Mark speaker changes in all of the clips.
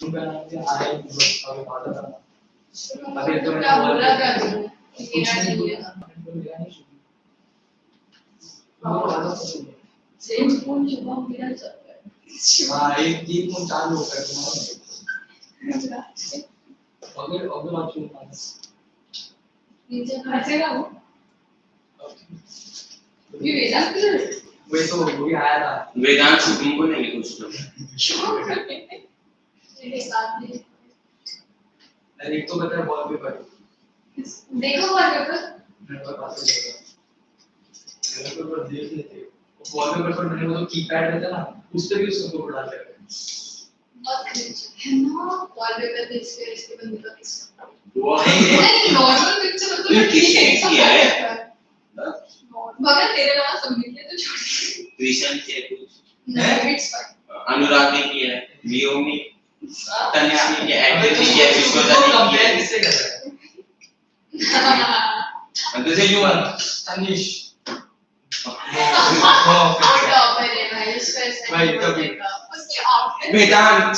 Speaker 1: उनका नाम क्या आया अभी पता था अभी तो
Speaker 2: क्या बोल रहा था तू
Speaker 1: कुछ नहीं बोला नहीं
Speaker 2: सेम फोन चुका मेरा चल रहा है
Speaker 1: हाँ एक तीन फोन चालू हो गया तुम्हारा अगर आप शुरू करना
Speaker 2: नीचे खसेगा वो ये वेदांत
Speaker 1: वही तो वही आया था
Speaker 3: वेदांत शुभम को नहीं कुछ तो
Speaker 2: मेरे साथ में
Speaker 1: अरे एक तो बता वॉलपेपर
Speaker 2: देखो वॉलपेपर
Speaker 1: मेरे पास पास है वॉलपेपर देख लेते वॉलपेपर पर मैंने वो जो कीपैड रहता है ना उस पे भी उसको डाल देते
Speaker 2: बहुत क्रिंज है ना वॉलपेपर पे इसके बंदे का किस्सा
Speaker 3: वो
Speaker 2: नहीं नॉर्मल पिक्चर तो ठीक है
Speaker 3: किया है
Speaker 2: मगर तेरे नाम सबमिट किया तो छोड़
Speaker 3: क्रिशन के कुछ
Speaker 2: नहीं इट्स फाइन
Speaker 3: अनुराग ने किया है लियो ने तनिष्क ने किया एक्टर ने किया विश्वदा ने किया
Speaker 1: किससे कर रहा है
Speaker 3: and this is you one
Speaker 1: Tanish
Speaker 3: Vedant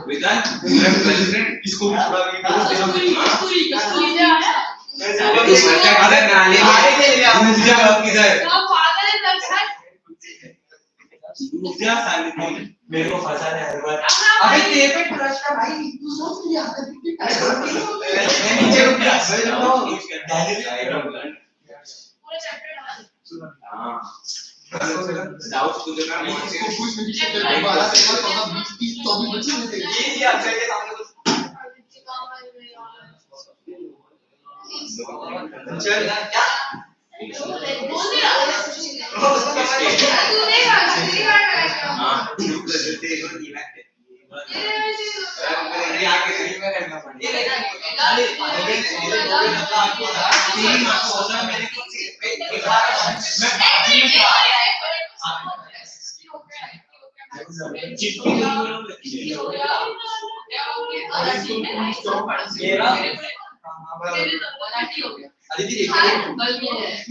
Speaker 3: Vedant president
Speaker 1: इसको थोड़ा भी
Speaker 3: अरे नाले मारे के लिए मुझे अब किधर दूसरा साल में
Speaker 1: मेरे को फंसा है हर बार
Speaker 3: अबे तेरे पे ट्रस्ट का भाई तू सोच लिया नीचे रुक जा
Speaker 2: पूरा चैप्टर डाल
Speaker 3: हां डाउट तुझे ना
Speaker 4: इसको कुछ में चैप्टर के बाद आते हैं 20 24 बच्चे होते हैं
Speaker 1: ये आपके सामने चल ना क्या
Speaker 3: हां ये आगे फ्री में करना पड़ेगा तेरी मां को होता मेरे को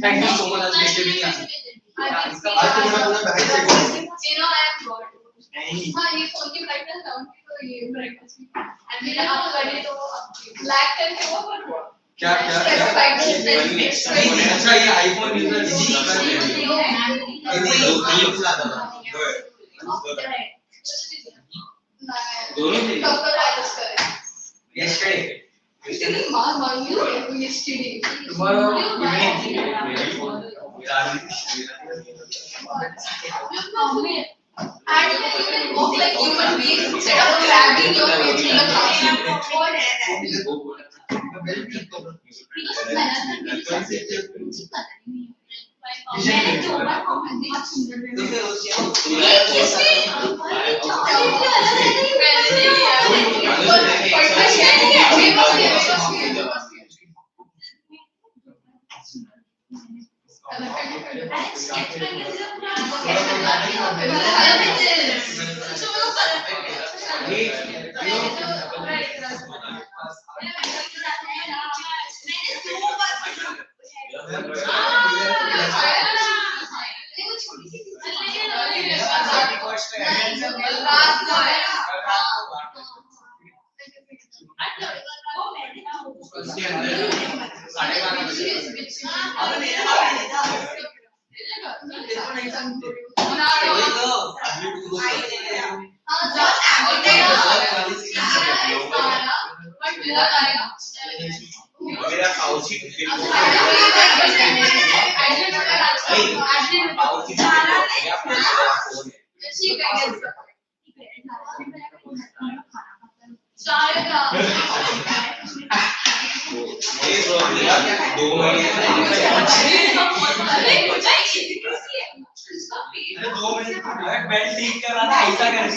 Speaker 3: थैंक यू सो मच आज भी
Speaker 4: आज तो पूरा बैठ जाएगा
Speaker 2: हाँ ये फोन की ब्राइटनेस डाउन की तो ये ब्राइटनेस भी एंड मेरा आप करे तो ब्लैक करके वो कर दो
Speaker 1: क्या अच्छा ये आईफोन यूजर
Speaker 3: दोनों थे
Speaker 2: कब तक एडजस्ट करें
Speaker 1: yesterday
Speaker 2: Yesterday, Mom, you yesterday.
Speaker 1: tomorrow evening
Speaker 2: And you can walk like human beings instead of grabbing your face in the classroom. मैंने 2 बार कमेंट दिया सुंदर में
Speaker 3: मेरा पाउची
Speaker 1: ऐसा कर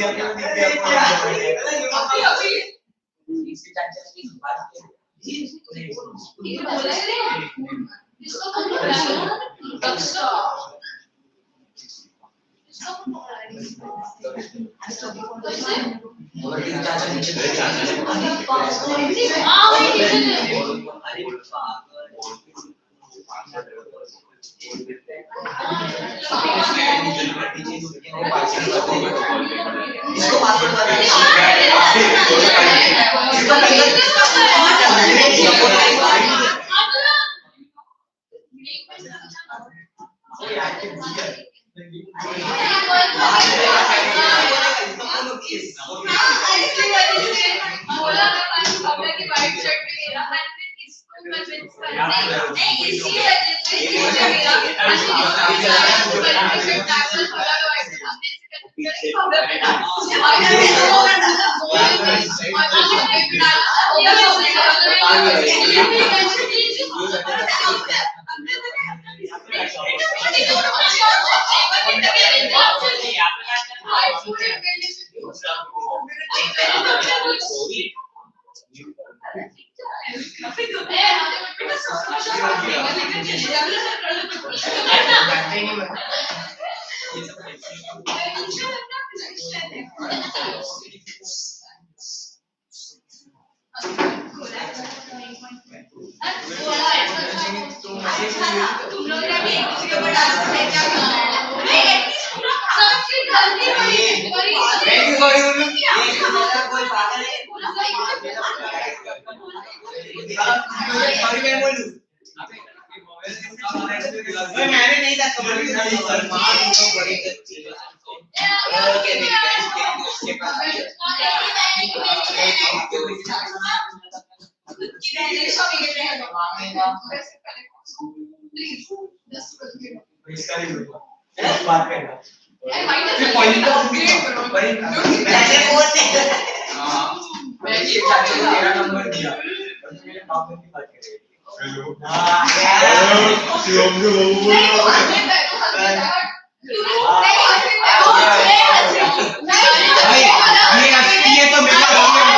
Speaker 5: इसको पासवर्ड बता मैंने नहीं था
Speaker 1: तेरा नंबर दिया मेरे बाप ने की बात करेगी हेलो शिवम को ये असली है तो मेरा नाम है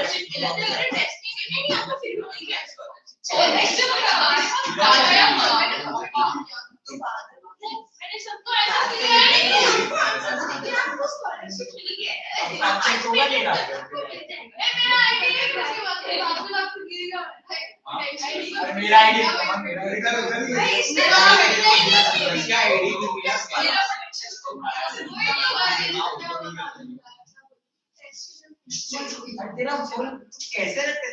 Speaker 2: स्कॉलरशिप के लिए अगर टेस्टिंग नहीं आता फिर भी क्या स्कॉलरशिप और नेक्स्ट टाइम हमारे पास आया मैंने सबको ऐसा किया है कि आपको स्कॉलरशिप मिली है
Speaker 5: अच्छा तो वो देगा
Speaker 2: मेरा आईडी है किसी बात पे आपको गिरेगा
Speaker 1: मेरा आईडी
Speaker 2: भाई इससे
Speaker 3: इसका आईडी भी मिला
Speaker 5: तेरा फोन कैसे रखते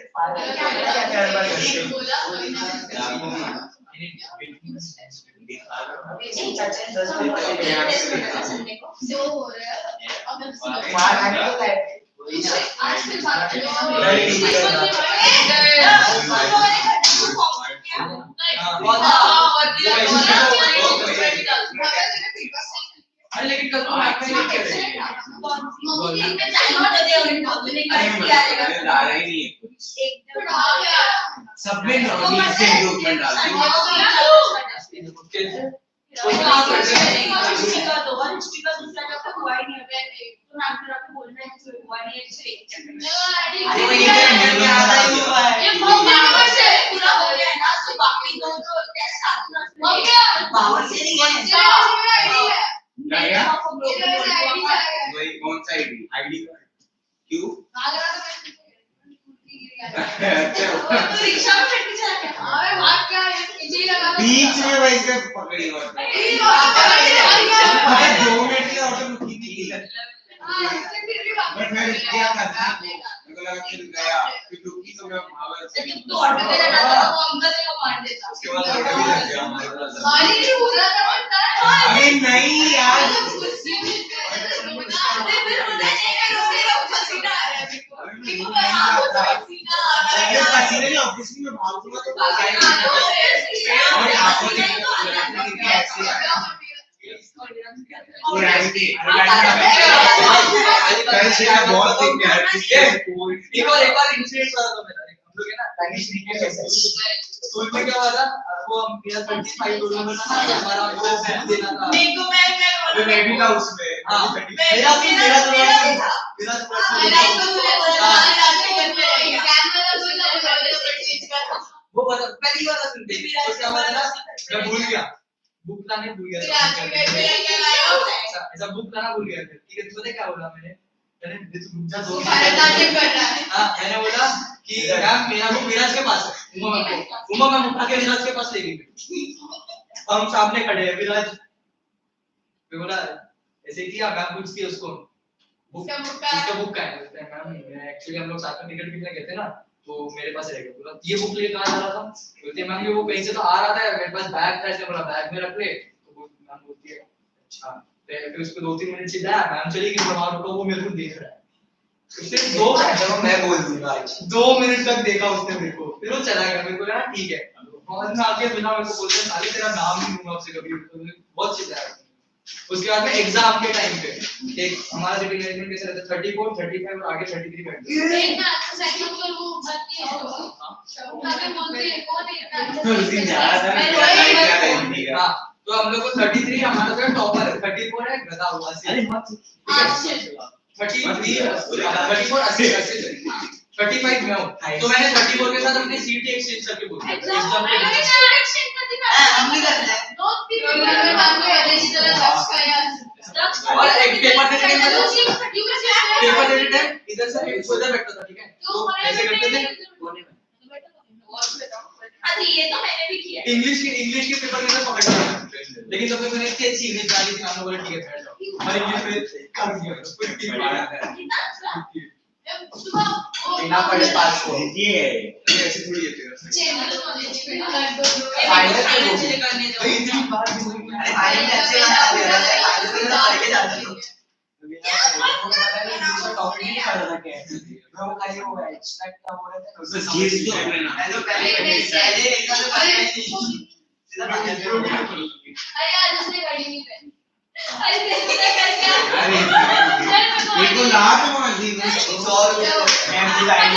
Speaker 1: अरे लेकिन कल तो मैथ में लिख के
Speaker 3: डाला ही नहीं है सब में नॉर्मल से इम्प्रूवमेंट
Speaker 5: पावर से नहीं है
Speaker 3: वही कौन सा आईडी क्यों
Speaker 2: रिक्शा में बैठ के चला गया अरे भाग क्या ये लगा
Speaker 3: बीच में वैसे पकड़ी और अरे 2 मिनट की ऑटो रुकी थी
Speaker 2: फिर भी भाग
Speaker 3: बट मैं क्या करता मेरे को लगा कि गया फिर रुकी तो मैं भागा
Speaker 2: तो ऑटो पे जाना था वो अंकल ने मार देता
Speaker 3: उसके बाद ऑटो भी लग गया हमारे पास
Speaker 2: मारी नहीं हो रहा था पता है
Speaker 3: अरे नहीं यार ये पसीने में ऑब्वियसली मैं भागूंगा तो और आपको ऐसे बहुत
Speaker 1: एक और इंसिडेंट हुआ था मेरा हम लोग है ना लैंग्वेज के स्कूल में क्या हुआ था वो हम मेरा 35 लोगों में ना हमारा वो देना था
Speaker 3: मैं भी था उसमें
Speaker 1: हां
Speaker 5: मेरा
Speaker 1: वो बता पहली बार सुनते उसका मतलब मैं भूल गया बुक लाने भूल गया ऐसा बुक लाना भूल गया ठीक है तूने क्या बोला मैंने रुक जा 2 हां मैंने बोला कि मैम मेरा बुक विराज के पास है उमा मैम उठा के विराज के पास ले गई हम सामने खड़े हैं विराज मैं बोला ऐसे किया मैम पूछती है उसको बुक उसका बुक का है मैम एक्चुअली हम लोग साथ में टिकट खरीदने गए थे ना तो मेरे पास रह गया बोला ये बुक लेके कहां जा रहा था बोलते मैम ये वो कहीं से तो आ रहा था मेरे पास बैग था इसलिए बोला बैग में रख ले तो वो मैम बोलती है अच्छा फिर उसको 2-3 मिनट चिल्लाया मैम चली गई बाहर रुको वो मेरे को देख रहा है उसने 2
Speaker 3: मैं बोल दूंगा आज
Speaker 1: 2 मिनट तक देखा उसने मेरे को फिर वो चला गया मेरे को लगा ठीक है बाद में आके बिना मेरे को बोलते साले तेरा नाम नहीं लूंगा उससे कभी बहुत चिल्लाया उसके बाद में एग्जाम के टाइम पे एक हमारा सिटिंग अरेंजमेंट कैसे रहता है 34 35 और आगे 33 बैठ
Speaker 2: एक ना सेकंड को वो भर्ती है अगर बोलते हैं कौन है
Speaker 3: उस दिन जा रहा था ना
Speaker 1: हां तो हम लोग को 33 हमारा जो टॉपर 34 है गधा हुआ अरे मत 33 35 में हूं तो मैंने 34 के साथ अपनी सीट एक्सचेंज करके बोला एग्जाम के
Speaker 5: हम भी करते हैं
Speaker 1: और एक पेपर देने के बाद पेपर देने टाइम इधर से उधर बैठता था ठीक है तो ऐसे करते थे कोने में
Speaker 2: हां ये तो मैंने भी किया
Speaker 1: इंग्लिश के पेपर में पकड़ लिया लेकिन तब मैंने इतनी अच्छी इंग्लिश डाली थी हम लोगों ने ठीक है बैठ जाओ और इंग्लिश में कर दिया कुछ भी मारा था
Speaker 5: बिना पढ़े पास हो
Speaker 3: ये
Speaker 1: ऐसे थोड़ी है
Speaker 5: फाइनल में अच्छे करने दो
Speaker 1: इतनी बार
Speaker 5: अरे फाइनल में अच्छे बना दे रहा है फाइनल में करके जाते हो
Speaker 1: टॉपिक नहीं कर रहा क्या मैं वो खाली वो एक्सट्रैक्ट का हो रहा था
Speaker 3: उससे जीत तो हमने ना
Speaker 5: पहले पहले एक बार सीधा फाइनल में
Speaker 2: अरे आज उसने गाड़ी नहीं पहनी अरे देखो क्या कर क्या
Speaker 3: मेरे को लात मार दी मैं
Speaker 5: 100 रुपए एम की लाइन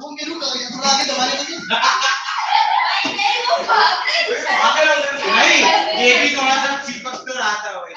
Speaker 4: वो मेरू कर रही है थोड़ा आगे दबाने दीजिए
Speaker 3: नहीं, ये भी थोड़ा सा चिपक तो रहा था वही।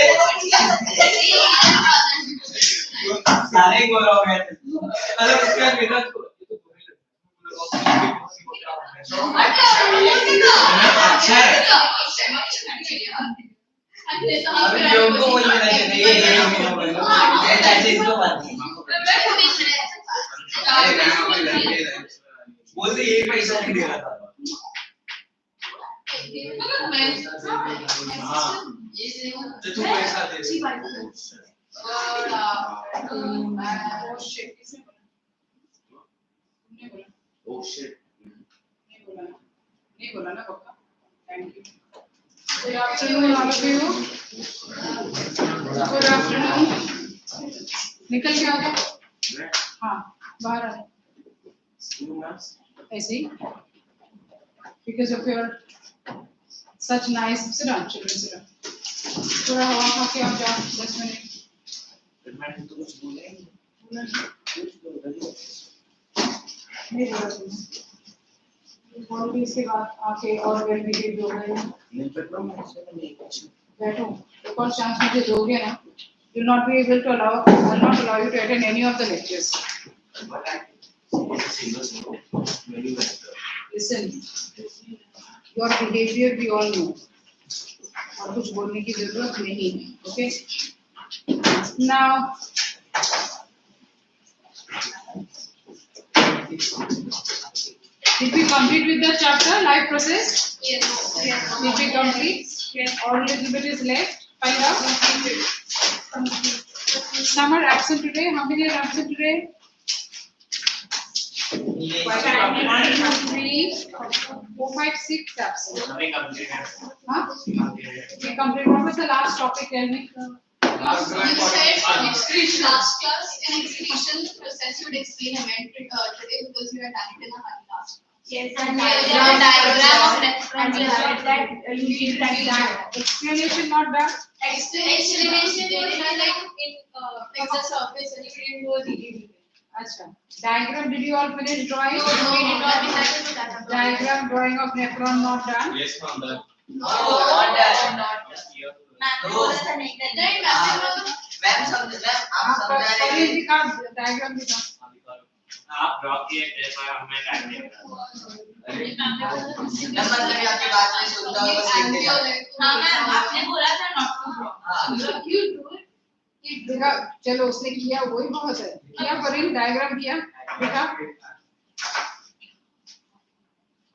Speaker 3: देखो सारे गोरा हो गए अरे उसके बाद मेरा अच्छा है बोलते ये पैसा नहीं दे रहा था तू पैसा दे Oh shit.
Speaker 6: नहीं बोला ना पक्का thank you good afternoon all of you good afternoon निकल के आ जाओ हाँ बाहर आ ऐसे ही because of your such nice sit down children sit down थोड़ा हवा खा के आप जाओ 10 मिनट
Speaker 3: मैंने तो कुछ बोला ही
Speaker 6: नहीं बोला तुमने इसके बाद आके और वेल बिहेव हो गए बैठो एक और चांस मुझे दोगे ना will not be able to allow will not allow you to attend any of the lectures listen your behavior we all know और कुछ बोलने की जरूरत नहीं है okay now did we complete with the chapter life process
Speaker 2: Yes.
Speaker 6: did we complete yes or a little bit is left find out some are absent today how many are absent today 1 2 3 4 5 6 absent huh we complete what was the last topic tell me
Speaker 2: You said excretion. Last class in excretion process you would explain today because you are done it in a hurry last. Yes, and diagram of nephron.
Speaker 6: you need that explanation not done
Speaker 2: Explanation is like in like the surface and you didn't go deep.
Speaker 6: acha diagram did you all finish drawing
Speaker 2: No, we did not decide to do that.
Speaker 6: diagram drawing of nephron not done
Speaker 3: Yes ma'am that
Speaker 2: Not
Speaker 6: college दिखा diagram दिखा
Speaker 3: आप draw किए थे पर हमें time नहीं
Speaker 2: मिला
Speaker 6: दिखा चलो उसने किया वही बहुत है किया फरीन डायग्राम किया दिखा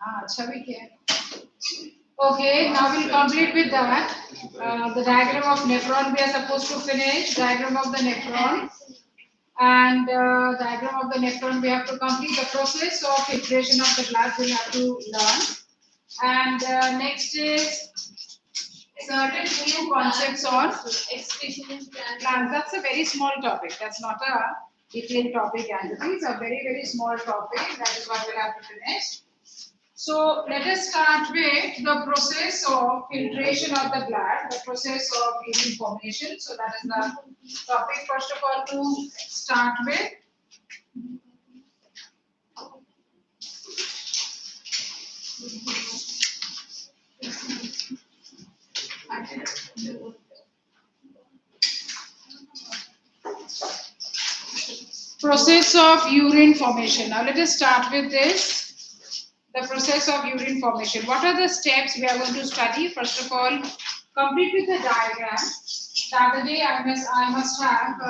Speaker 6: हाँ अच्छा भी किया okay now we'll complete with that the diagram of nephron we are supposed to finish diagram of the nephron and diagram of the nephron we have to complete the process of filtration of the blood we have to learn and next is certain new concepts on
Speaker 2: excretion
Speaker 6: plants that's a very small topic that's not a detailed topic and it is a very small topic that is what we'll have to finish. So let us start with the process of filtration of the blood, the process of urine formation. So that is the topic first of all to start with. Process of urine formation. Now let us start with this. The process of urine formation. What are the steps we are going to study? First of all, complete with the diagram. The other day I must have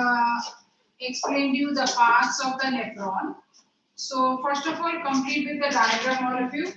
Speaker 6: explained you the parts of the nephron. So first of all, complete with the diagram, all of you.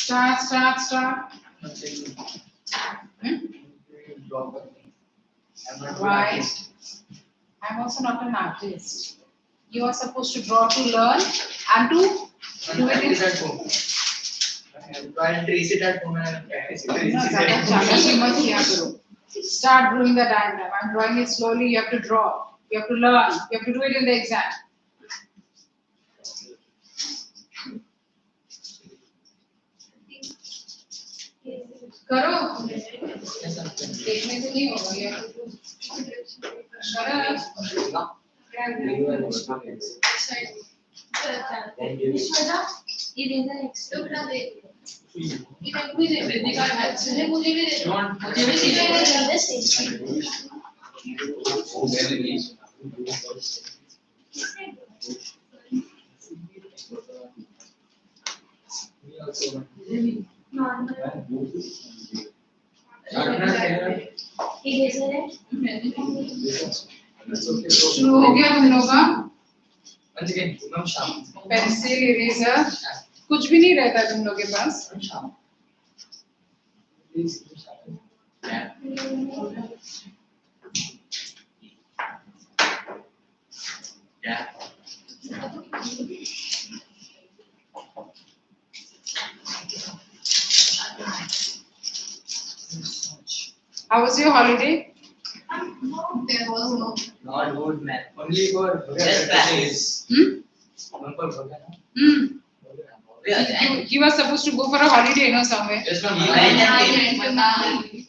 Speaker 6: Start. Right. I'm also not an artist. You are supposed to draw to learn and to do it in
Speaker 1: at home. Try and trace it at home and practice it.
Speaker 6: No, शाबाशी मत किया करो. Start drawing the diagram. I'm drawing it slowly. You have to draw. You have to learn. You have to do it in the exam. करो. देखने से नहीं होगा ये. शरद. शुरू हो गया तुम लोग का. पेंसिल इरेजर कुछ भी नहीं रहता तुम लोग के पास. How was your holiday?
Speaker 2: There was no.
Speaker 1: Not good, man. Only for
Speaker 3: Just practice.
Speaker 6: You were supposed to go for a holiday, you know, somewhere.
Speaker 1: Just one.
Speaker 3: I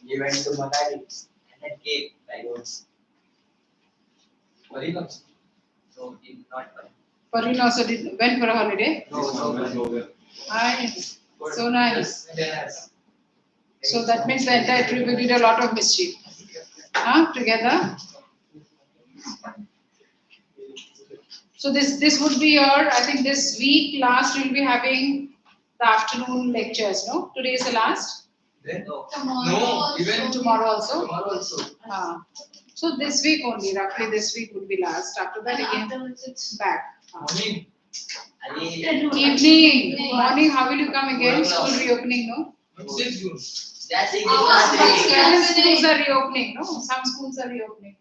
Speaker 5: You went to Manali and then came by roads. So it's not fun.
Speaker 6: Parveen also went for a holiday.
Speaker 5: No.
Speaker 6: Nice. So nice. So that means the entire trip we did a lot of mischief. Together. So this would be your, I think this week last we'll be having the afternoon lectures, no? Today is the last?
Speaker 1: No, even
Speaker 6: Tomorrow also?
Speaker 1: Tomorrow also.
Speaker 6: So this week only, roughly this week would be last. After that again, back.
Speaker 1: Morning.
Speaker 6: Evening, morning, how will you come again? School reopening, no?
Speaker 1: 6 June.
Speaker 5: That's it.
Speaker 6: Certain schools are reopening, no? Some schools are reopening.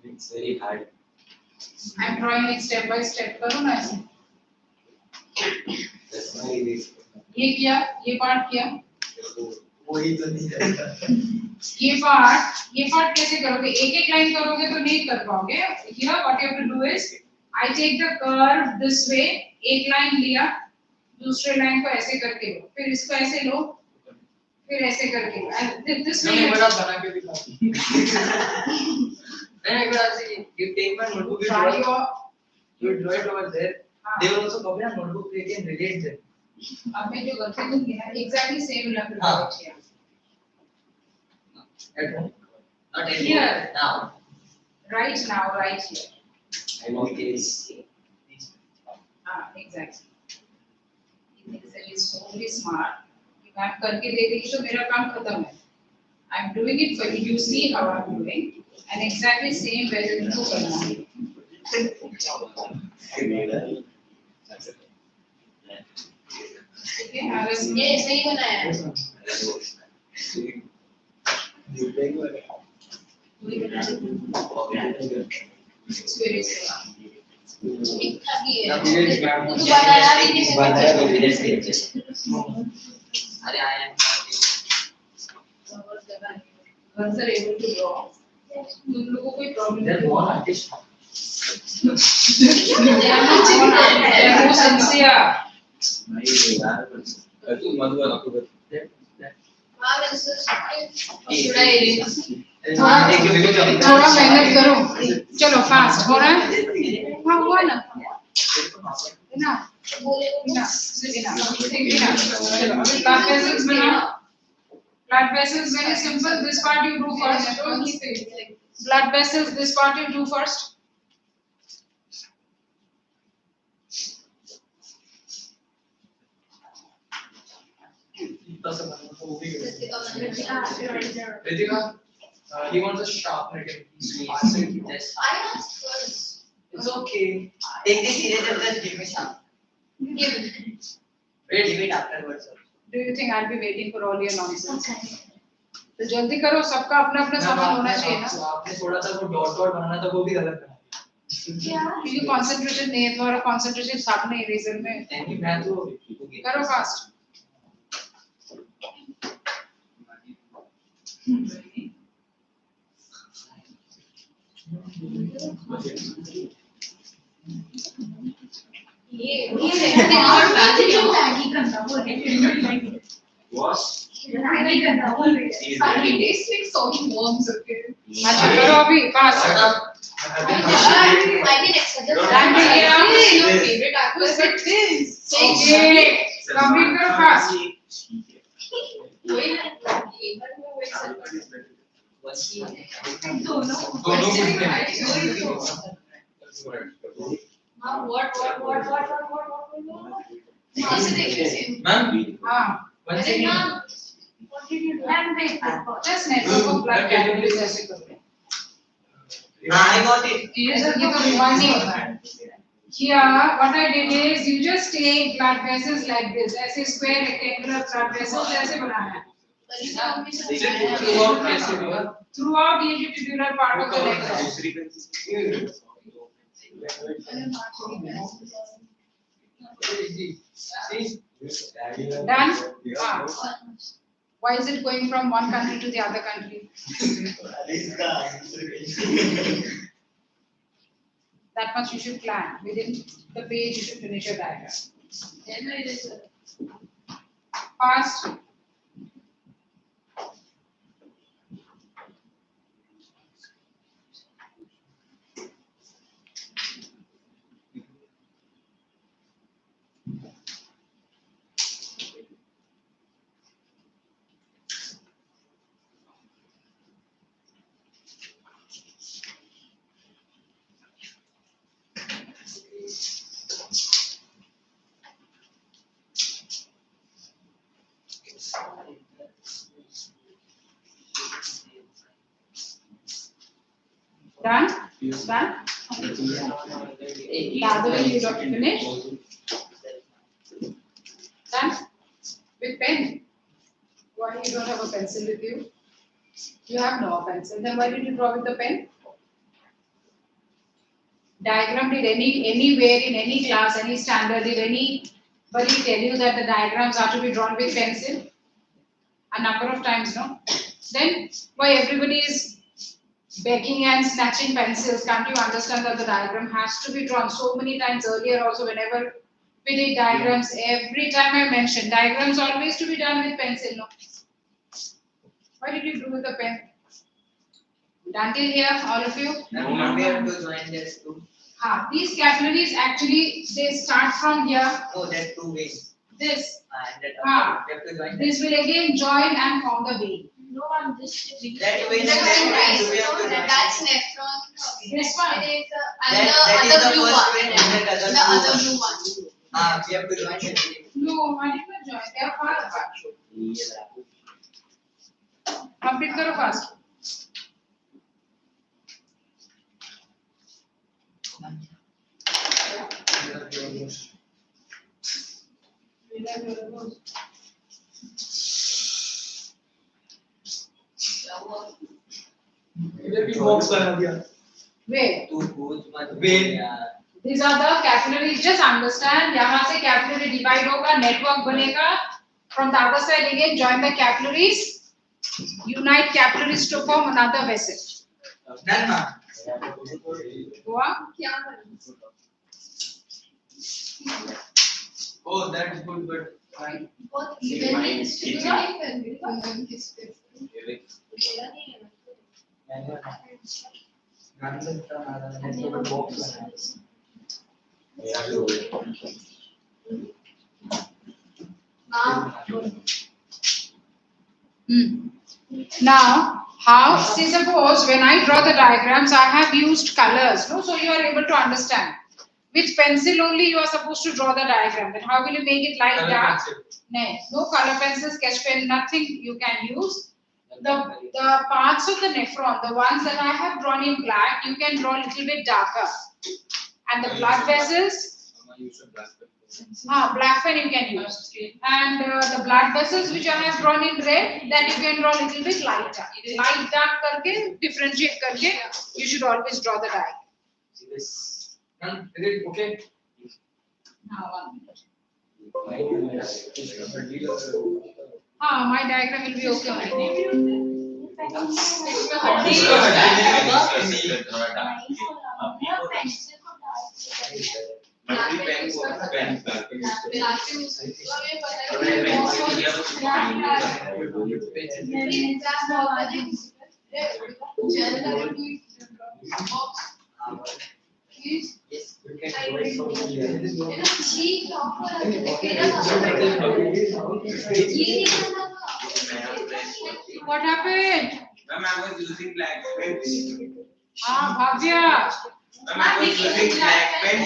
Speaker 5: It's very hard.
Speaker 6: I'm drawing it step by step. करो ना ऐसे. ये किया, ये part किया.
Speaker 1: वही तो नहीं है.
Speaker 6: ये पार्ट कैसे करोगे? एक लाइन करोगे तो नहीं कर पाओगे. Here what you have to do is I take the curve this way. एक लाइन लिया, दूसरे लाइन को ऐसे करके लो, फिर इसको ऐसे लो, फिर ऐसे करके लो. And this way.
Speaker 1: नहीं बड़ा बना के दिखा. नहीं बड़ा ऐसे you take my notebook, you draw it over there. They will also copy a notebook. They can relate them.
Speaker 6: अब मैं जो गलती नहीं किया exactly same level का किया.
Speaker 1: At home. Not at
Speaker 6: Here.
Speaker 1: home. Now.
Speaker 6: Right now, right here.
Speaker 1: I want this.
Speaker 6: Exactly. He is so very smart. मैं करके दे देगी तो मेरा काम खत्म है. I'm doing it for you. You see how I'm doing, and exactly same way you करना है. Okay,
Speaker 2: ये सही बनाया है.
Speaker 6: It's very smart.
Speaker 2: ठीक ठाक ही है. तू बनाया भी नहीं है.
Speaker 1: अरे आया.
Speaker 6: Once are able to draw, तुम लोगों को कोई problem
Speaker 1: They're
Speaker 6: नहीं
Speaker 1: born
Speaker 6: होगा.
Speaker 1: artists.
Speaker 6: They are more sincere.
Speaker 2: Should I?
Speaker 6: थोड़ा मेहनत करो. चलो fast हो रहा है. हाँ हुआ ना. ना ना चलो अभी blood vessels बनाओ. Blood vessels very simple. This part you do first. Blood vessels, this part you do first.
Speaker 1: Ritika, he wants a sharp written piece. Pass it. Just.
Speaker 2: I asked first.
Speaker 1: It's okay. Take this serious and just give me some.
Speaker 2: Give it.
Speaker 1: Wait, give it afterwards.
Speaker 6: Do you think I'll be waiting for all your nonsense? तो जल्दी करो, सबका अपना अपना सामान होना चाहिए ना.
Speaker 1: आपने थोड़ा सा वो डॉट बनाना था वो भी गलत बना.
Speaker 6: क्योंकि कंसंट्रेशन नहीं है, तुम्हारा कंसंट्रेशन सामने इरेजर में.
Speaker 1: नहीं मैं तो
Speaker 6: करो फास्ट.
Speaker 2: ये और मैजिक क्यों मैगी करना वो है.
Speaker 3: What?
Speaker 2: मैगी करना वो है. It tastes like soggy worms. Okay.
Speaker 6: अच्छा करो अभी fast.
Speaker 2: I didn't expect that. Your favorite actor is this.
Speaker 6: Okay, complete करो फास्ट.
Speaker 2: वही ना. एक बार में वही सब कर. दोनों. हाँ what. यहाँ से देखिए सेम.
Speaker 1: मैम
Speaker 6: हाँ.
Speaker 2: अरे हाँ. What did you do?
Speaker 6: Just network of blood capillaries ऐसे करो.
Speaker 1: I got it.
Speaker 6: ये तो रिवाइज नहीं होता है. Here, what I did is you just take blood vessels like this, ऐसे square rectangular blood vessels ऐसे बनाना है. Throughout the tubular part of the neck. Done? Why is it going from one country to the other country? That much you should plan. Within the page, you should finish your diagram. Fast. Done? Done? The other way you got to finish? Done? With pen? Why you don't have a pencil with you? You have no pencil. Then why did you draw with the pen? diagrammed it anywhere in any class, any standard? Did anybody tell you that the diagrams are to be drawn with pencil? A number of times, no? Then why everybody is begging and snatching pencils? Can't you understand that the diagram has to be drawn? So many times earlier also, whenever we did diagrams, every time I mentioned diagrams always to be done with pencil, no? Why did you do with the pen? Until here, all of you?
Speaker 5: Now we have to join this too.
Speaker 6: These capillaries actually they start from here.
Speaker 5: No, there's two ways.
Speaker 6: This.
Speaker 5: And that
Speaker 6: Ah.
Speaker 5: we have to join
Speaker 6: This will again join and form the vein.
Speaker 2: No, I'm just
Speaker 5: that way.
Speaker 2: That's nephron.
Speaker 6: This one.
Speaker 2: And
Speaker 5: That is
Speaker 2: the
Speaker 5: the
Speaker 2: blue
Speaker 5: first
Speaker 2: one.
Speaker 5: way and that
Speaker 2: The other blue one.
Speaker 5: we have to join it.
Speaker 6: No, I did not join. They are far apart. Complete करो fast. Wait.
Speaker 5: तू पूछ मत
Speaker 1: Vein.
Speaker 5: यार.
Speaker 6: These are the capillaries. Just understand. यहाँ से capillary divide होगा, network बनेगा. From the other side again, join the capillaries. Unite capillaries to form another vessel.
Speaker 1: Done, ma'am.
Speaker 6: हुआ?
Speaker 2: क्या करें?
Speaker 1: Oh, that's good, but fine.
Speaker 2: बहुत evenly distributed है किसके? मेरा नहीं है.
Speaker 6: Now, how? See, suppose when I draw the diagrams, I have used colors. No, so you are able to understand. With pencil only, you are supposed to draw the diagram. Then how will you make it light,
Speaker 1: Color
Speaker 6: dark?
Speaker 1: pencil.
Speaker 6: No color pencil, sketch pen, nothing you can use. The parts of the nephron, the ones that I have drawn in black, you can draw a little bit darker. And the blood vessels, black pen you can use. And the blood vessels which I have drawn in red, then you can draw a little bit lighter. Light, dark करके, differentiate करके, you should always draw the diagram.
Speaker 1: Ma'am, is it okay?
Speaker 6: Now 1 minute. My diagram will be okay only.
Speaker 5: Yes, you can do it from here.
Speaker 6: What happened?
Speaker 3: Ma'am, I was using black pen.
Speaker 6: Bhavya.
Speaker 3: Ma'am, I was using black pen.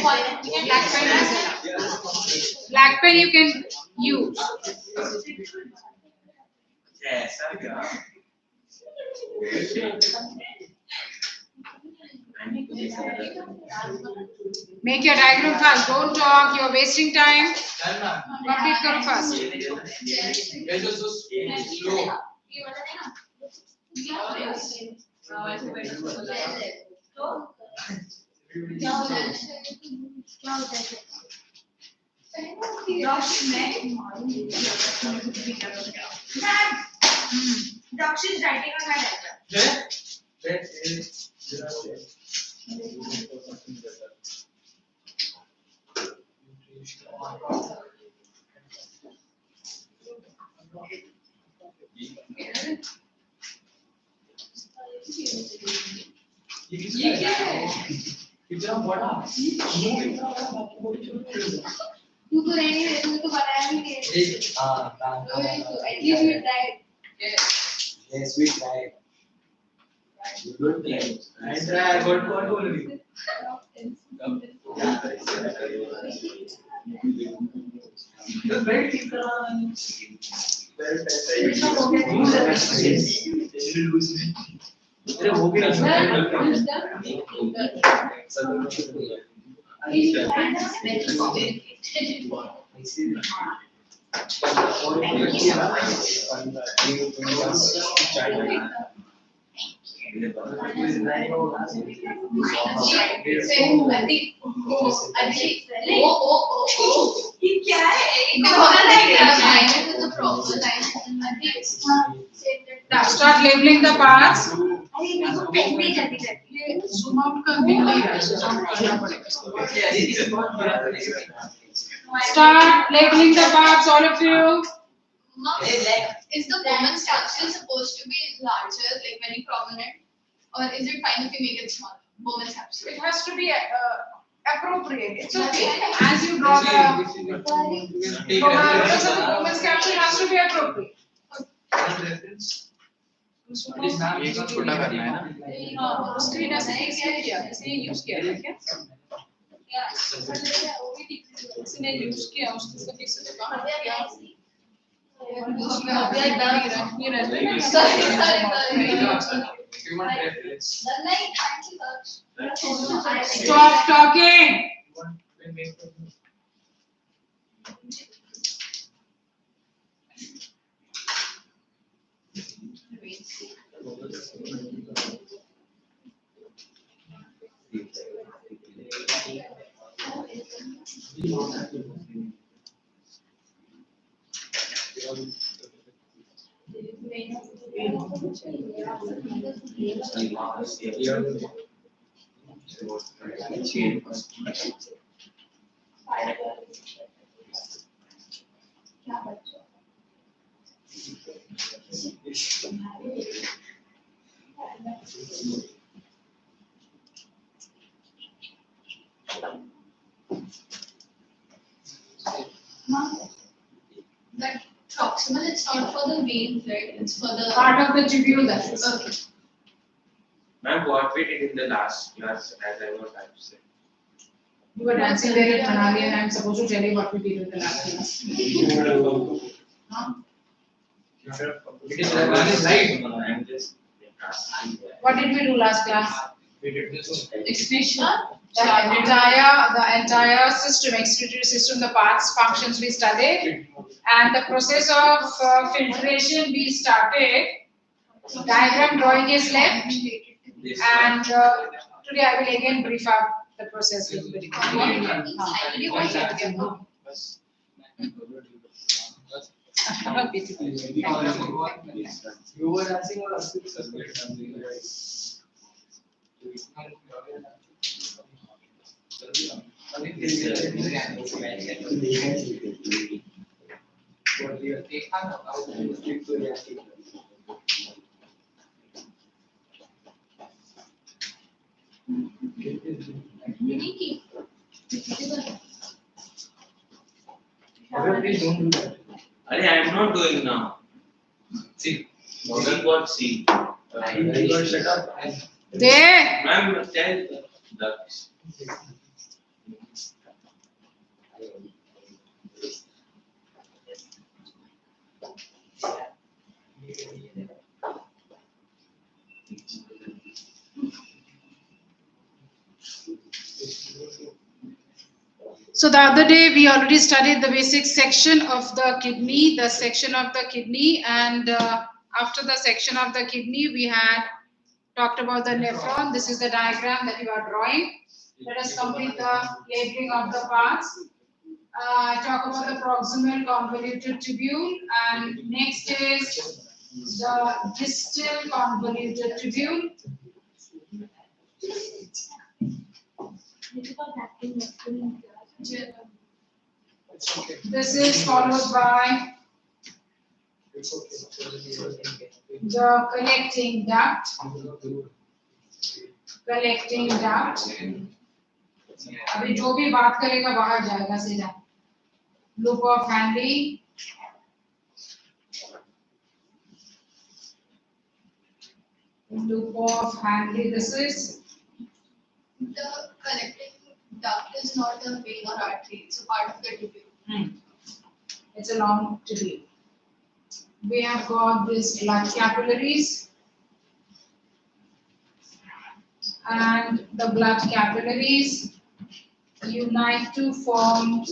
Speaker 6: Black pen you can use.
Speaker 3: Yes, sir.
Speaker 6: Make your diagram fast. Don't talk. You're wasting time.
Speaker 1: Done, ma'am.
Speaker 6: Complete karo fast.
Speaker 1: You're just so slow.
Speaker 2: Daksh is writing on my diagram.
Speaker 1: That is ये क्या है? इतना बड़ा
Speaker 2: तू तो नहीं है, तू तो बनाया भी नहीं है. At least you tried.
Speaker 5: Yes, we tried. You don't try.
Speaker 1: I try. I got caught only. The belt ठीक करा. Belt ऐसा ही. अरे वो भी
Speaker 6: Now start labeling the parts.
Speaker 5: Zoom out करने नहीं रहा है, zoom out करना पड़ेगा.
Speaker 6: Start labeling the parts, all of you.
Speaker 2: Is the woman's capsule supposed to be larger, like very prominent, or is it fine if we make it smaller? Woman's capsule.
Speaker 6: It has to be appropriate. It's okay. As you draw the woman's capsule has to be appropriate.
Speaker 5: छोटा करना है ना?
Speaker 6: Screen has किया, इसने use किया है क्या? इसने यूज किया, उसको फिक्स कहाँ किया? Stop talking.
Speaker 2: That proximal, it's not for the vein, right? It's for the
Speaker 6: Part of the tubule, that is.
Speaker 2: Okay.
Speaker 3: Ma'am, what we did in the last class, as I was absent.
Speaker 6: You were dancing there at Manali, and I'm supposed to tell you what we did in the last class. Huh?
Speaker 1: It is right.
Speaker 3: I'm just asking.
Speaker 6: What did we do last class?
Speaker 1: We did this.
Speaker 6: Excretion. The entire system, excretory system, the parts, functions we studied, and the process of filtration we started. Diagram drawing is left, and today I will again brief up the process little bit.
Speaker 1: You were dancing or please don't do that.
Speaker 3: I am not doing now.
Speaker 1: See,
Speaker 3: What see?
Speaker 1: you got shut up.
Speaker 6: There.
Speaker 3: Ma'am, tell the
Speaker 6: So the other day we already studied the basic section of the kidney, and after the section of the kidney we had talked about the nephron. This is the diagram that you are drawing. Let us complete the labeling of the parts. Talk about the proximal convoluted tubule, and next is the distal convoluted tubule. This is followed by the collecting duct. अभी जो भी बात करेगा बाहर जाएगा सीधा. Loop of Hanley. This is
Speaker 2: The collecting duct is not a vein or artery, it's a part of the tubule.
Speaker 6: It's a long tubule. We have got this blood capillaries, and the blood capillaries unite to form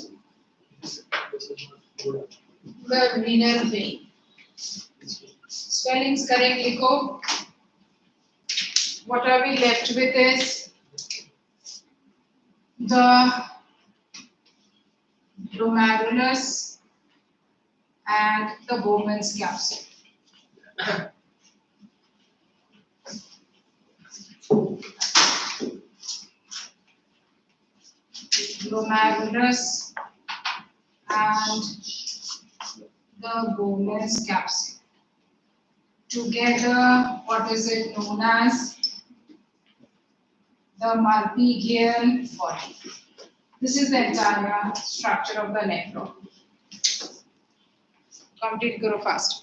Speaker 6: the renal vein. Spellings correct लिखो. what are we left with is the glomerulus and the Bowman's capsule. Glomerulus and the Bowman's capsule. Together, what is it known as? The Malpighian body. This is the entire structure of the nephron. Complete, grow fast.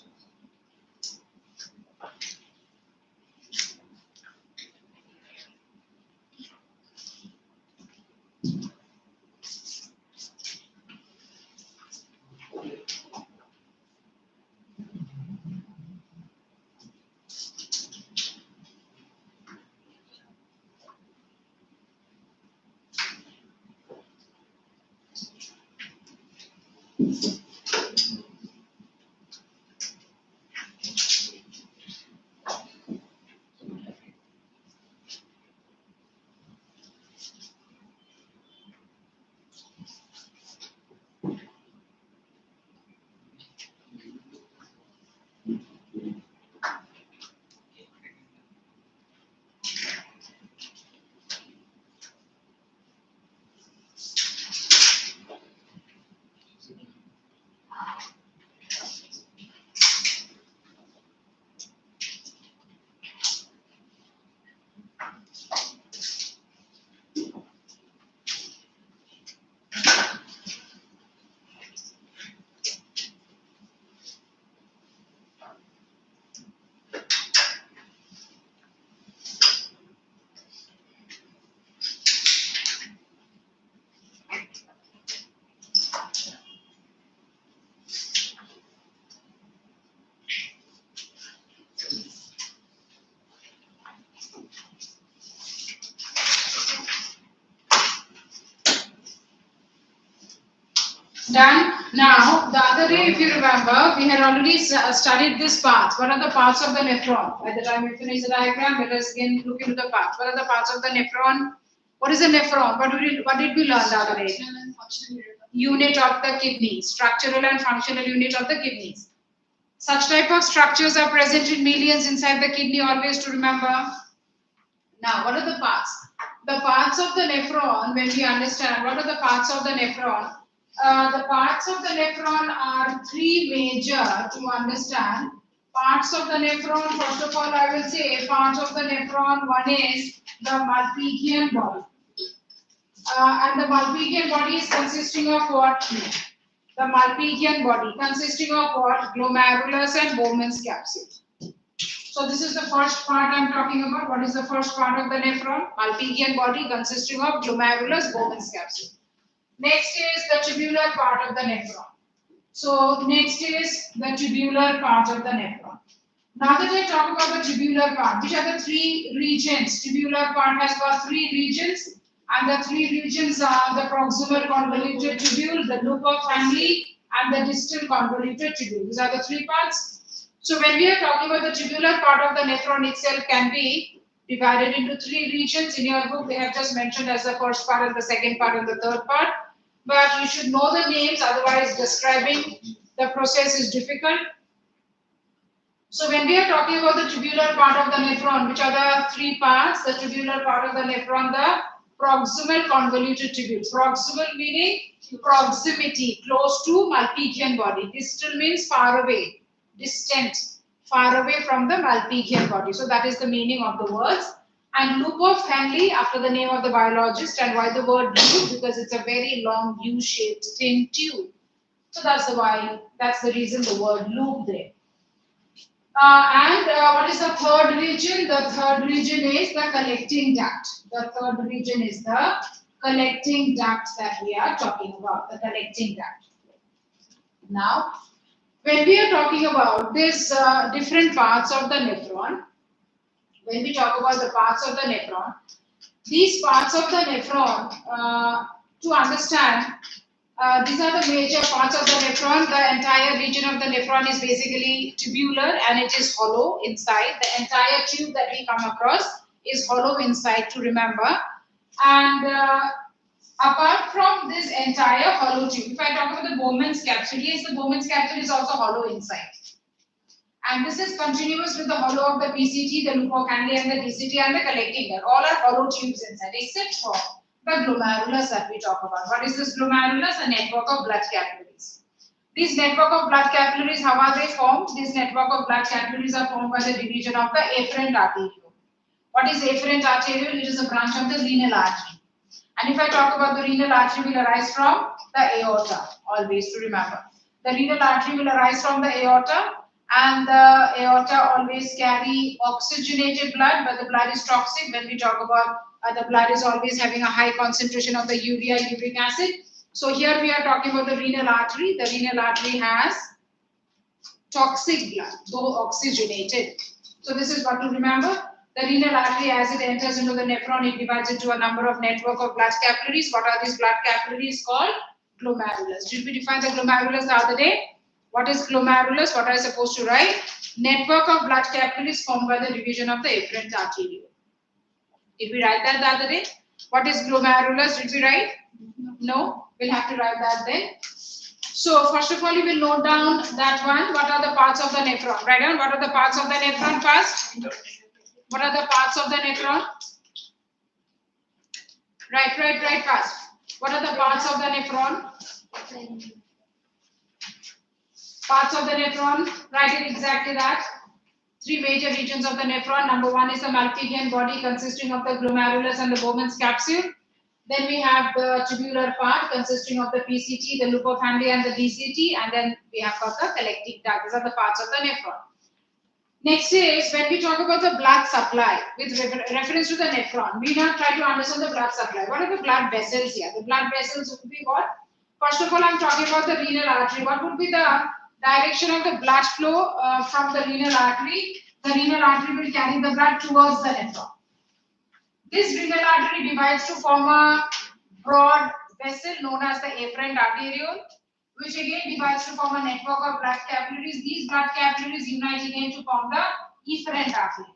Speaker 6: Done. Now, the other day, if you remember, we had already studied this parts. What are the parts of the nephron? By the time we finish the diagram, let us again look into the parts. What are the parts of the nephron? What is a nephron? What did we learn the other day?
Speaker 2: Functional and functional
Speaker 6: Unit of the kidney. Structural and functional unit of the kidneys. Such type of structures are present in millions inside the kidney, always to remember. Now, what are the parts? The parts of the nephron, when we understand, what are the parts of the nephron? The parts of the nephron are three major to understand. Parts of the nephron, first of all, I will say parts of the nephron. One is the Malpighian body. And the Malpighian body is consisting of what? The Malpighian body consisting of what? Glomerulus and Bowman's capsule. So this is the first part I am talking about. What is the first part of the nephron? Malpighian body consisting of glomerulus, Bowman's capsule. Next is the tubular part of the nephron. So next is the tubular part of the nephron. Now that I talk about the tubular part, which are the three regions? Tubular part has got three regions, and the three regions are the proximal convoluted tubule, the loop of Henle, and the distal convoluted tubule. These are the three parts. So when we are talking about the tubular part of the nephron itself, can be divided into three regions. In your book, they have just mentioned as the first part and the second part and the third part. But you should know the names, otherwise describing the process is difficult. So when we are talking about the tubular part of the nephron, which are the three parts? The tubular part of the nephron, the proximal convoluted tubule. Proximal meaning proximity, close to Malpighian body. Distal means far away, distant, far away from the Malpighian body. So that is the meaning of the words. And loop of Henle, after the name of the biologist. And why the word loop? Because it's a very long U-shaped thin tube. So that's the reason the word loop there. What is the third region? The third region is the collecting duct. The third region is the collecting duct that we are talking about, the collecting duct. Now, when we are talking about this different parts of the nephron, when we talk about the parts of the nephron, these parts of the nephron, to understand, these are the major parts of the nephron. The entire region of the nephron is basically tubular and it is hollow inside. The entire tube that we come across is hollow inside, to remember. And apart from this entire hollow tube, if I talk about the Bowman's capsule, yes, the Bowman's capsule is also hollow inside. And this is continuous with the hollow of the PCT, the loop of Henle and the DCT and the collecting layer. All are hollow tubes inside, except for the glomerulus that we talk about. What is this glomerulus? A network of blood capillaries. This network of blood capillaries, how are they formed? This network of blood capillaries are formed by the division of the afferent arteriole. What is afferent arteriole? It is a branch of the renal artery. And if I talk about the renal artery, will arise from the aorta, always to remember. The renal artery will arise from the aorta, and the aorta always carry oxygenated blood, but the blood is toxic. When we talk about the blood is always having a high concentration of the urea, uric acid. So here we are talking about the renal artery. The renal artery has toxic blood, though oxygenated. So this is what to remember. The renal artery, as it enters into the nephron, it divides into a number of network of blood capillaries. What are these blood capillaries called? Glomerulus. Did we define the glomerulus the other day? What is glomerulus? What are I supposed to write? Network of blood capillaries formed by the division of the afferent arteriole. Did we write that the other day? What is glomerulus? Did we write? No. We'll have to write that then. So first of all, you will note down that one. What are the parts of the nephron? Write down what are the parts of the nephron first. What are the parts of the nephron? Right fast. What are the parts of the nephron? Parts of the nephron, write it exactly that. Three major regions of the nephron. Number one is the Malpighian body consisting of the glomerulus and the Bowman's capsule. Then we have the tubular part consisting of the PCT, the loop of Henle and the DCT, and then we have got the collecting duct. These are the parts of the nephron. Next is when we talk about the blood supply with reference to the nephron, we now try to understand the blood supply. What are the blood vessels here? The blood vessels would be what? First of all, I'm talking about the renal artery. What would be the direction of the blood flow from the renal artery? The renal artery will carry the blood towards the nephron. This renal artery divides to form a broad vessel known as the afferent arteriole, which again divides to form a network of blood capillaries. These blood capillaries unite again to form the efferent arteriole.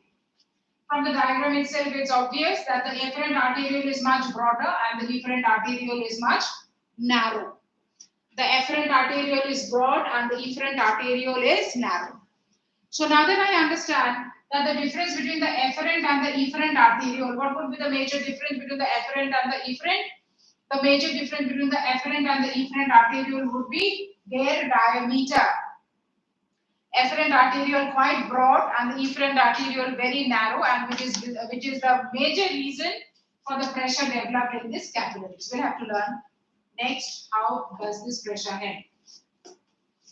Speaker 6: From the diagram itself, it's obvious that the afferent arteriole is much broader and the efferent arteriole is much narrow. The afferent arteriole is broad and the efferent arteriole is narrow. So now that I understand that the difference between the afferent and the efferent arteriole, what would be the major difference between the afferent and the efferent? The major difference between the afferent and the efferent arteriole would be their diameter. Afferent arteriole quite broad and the efferent arteriole very narrow, and which is the major reason for the pressure developed in this capillaries. We'll have to learn next how does this pressure head.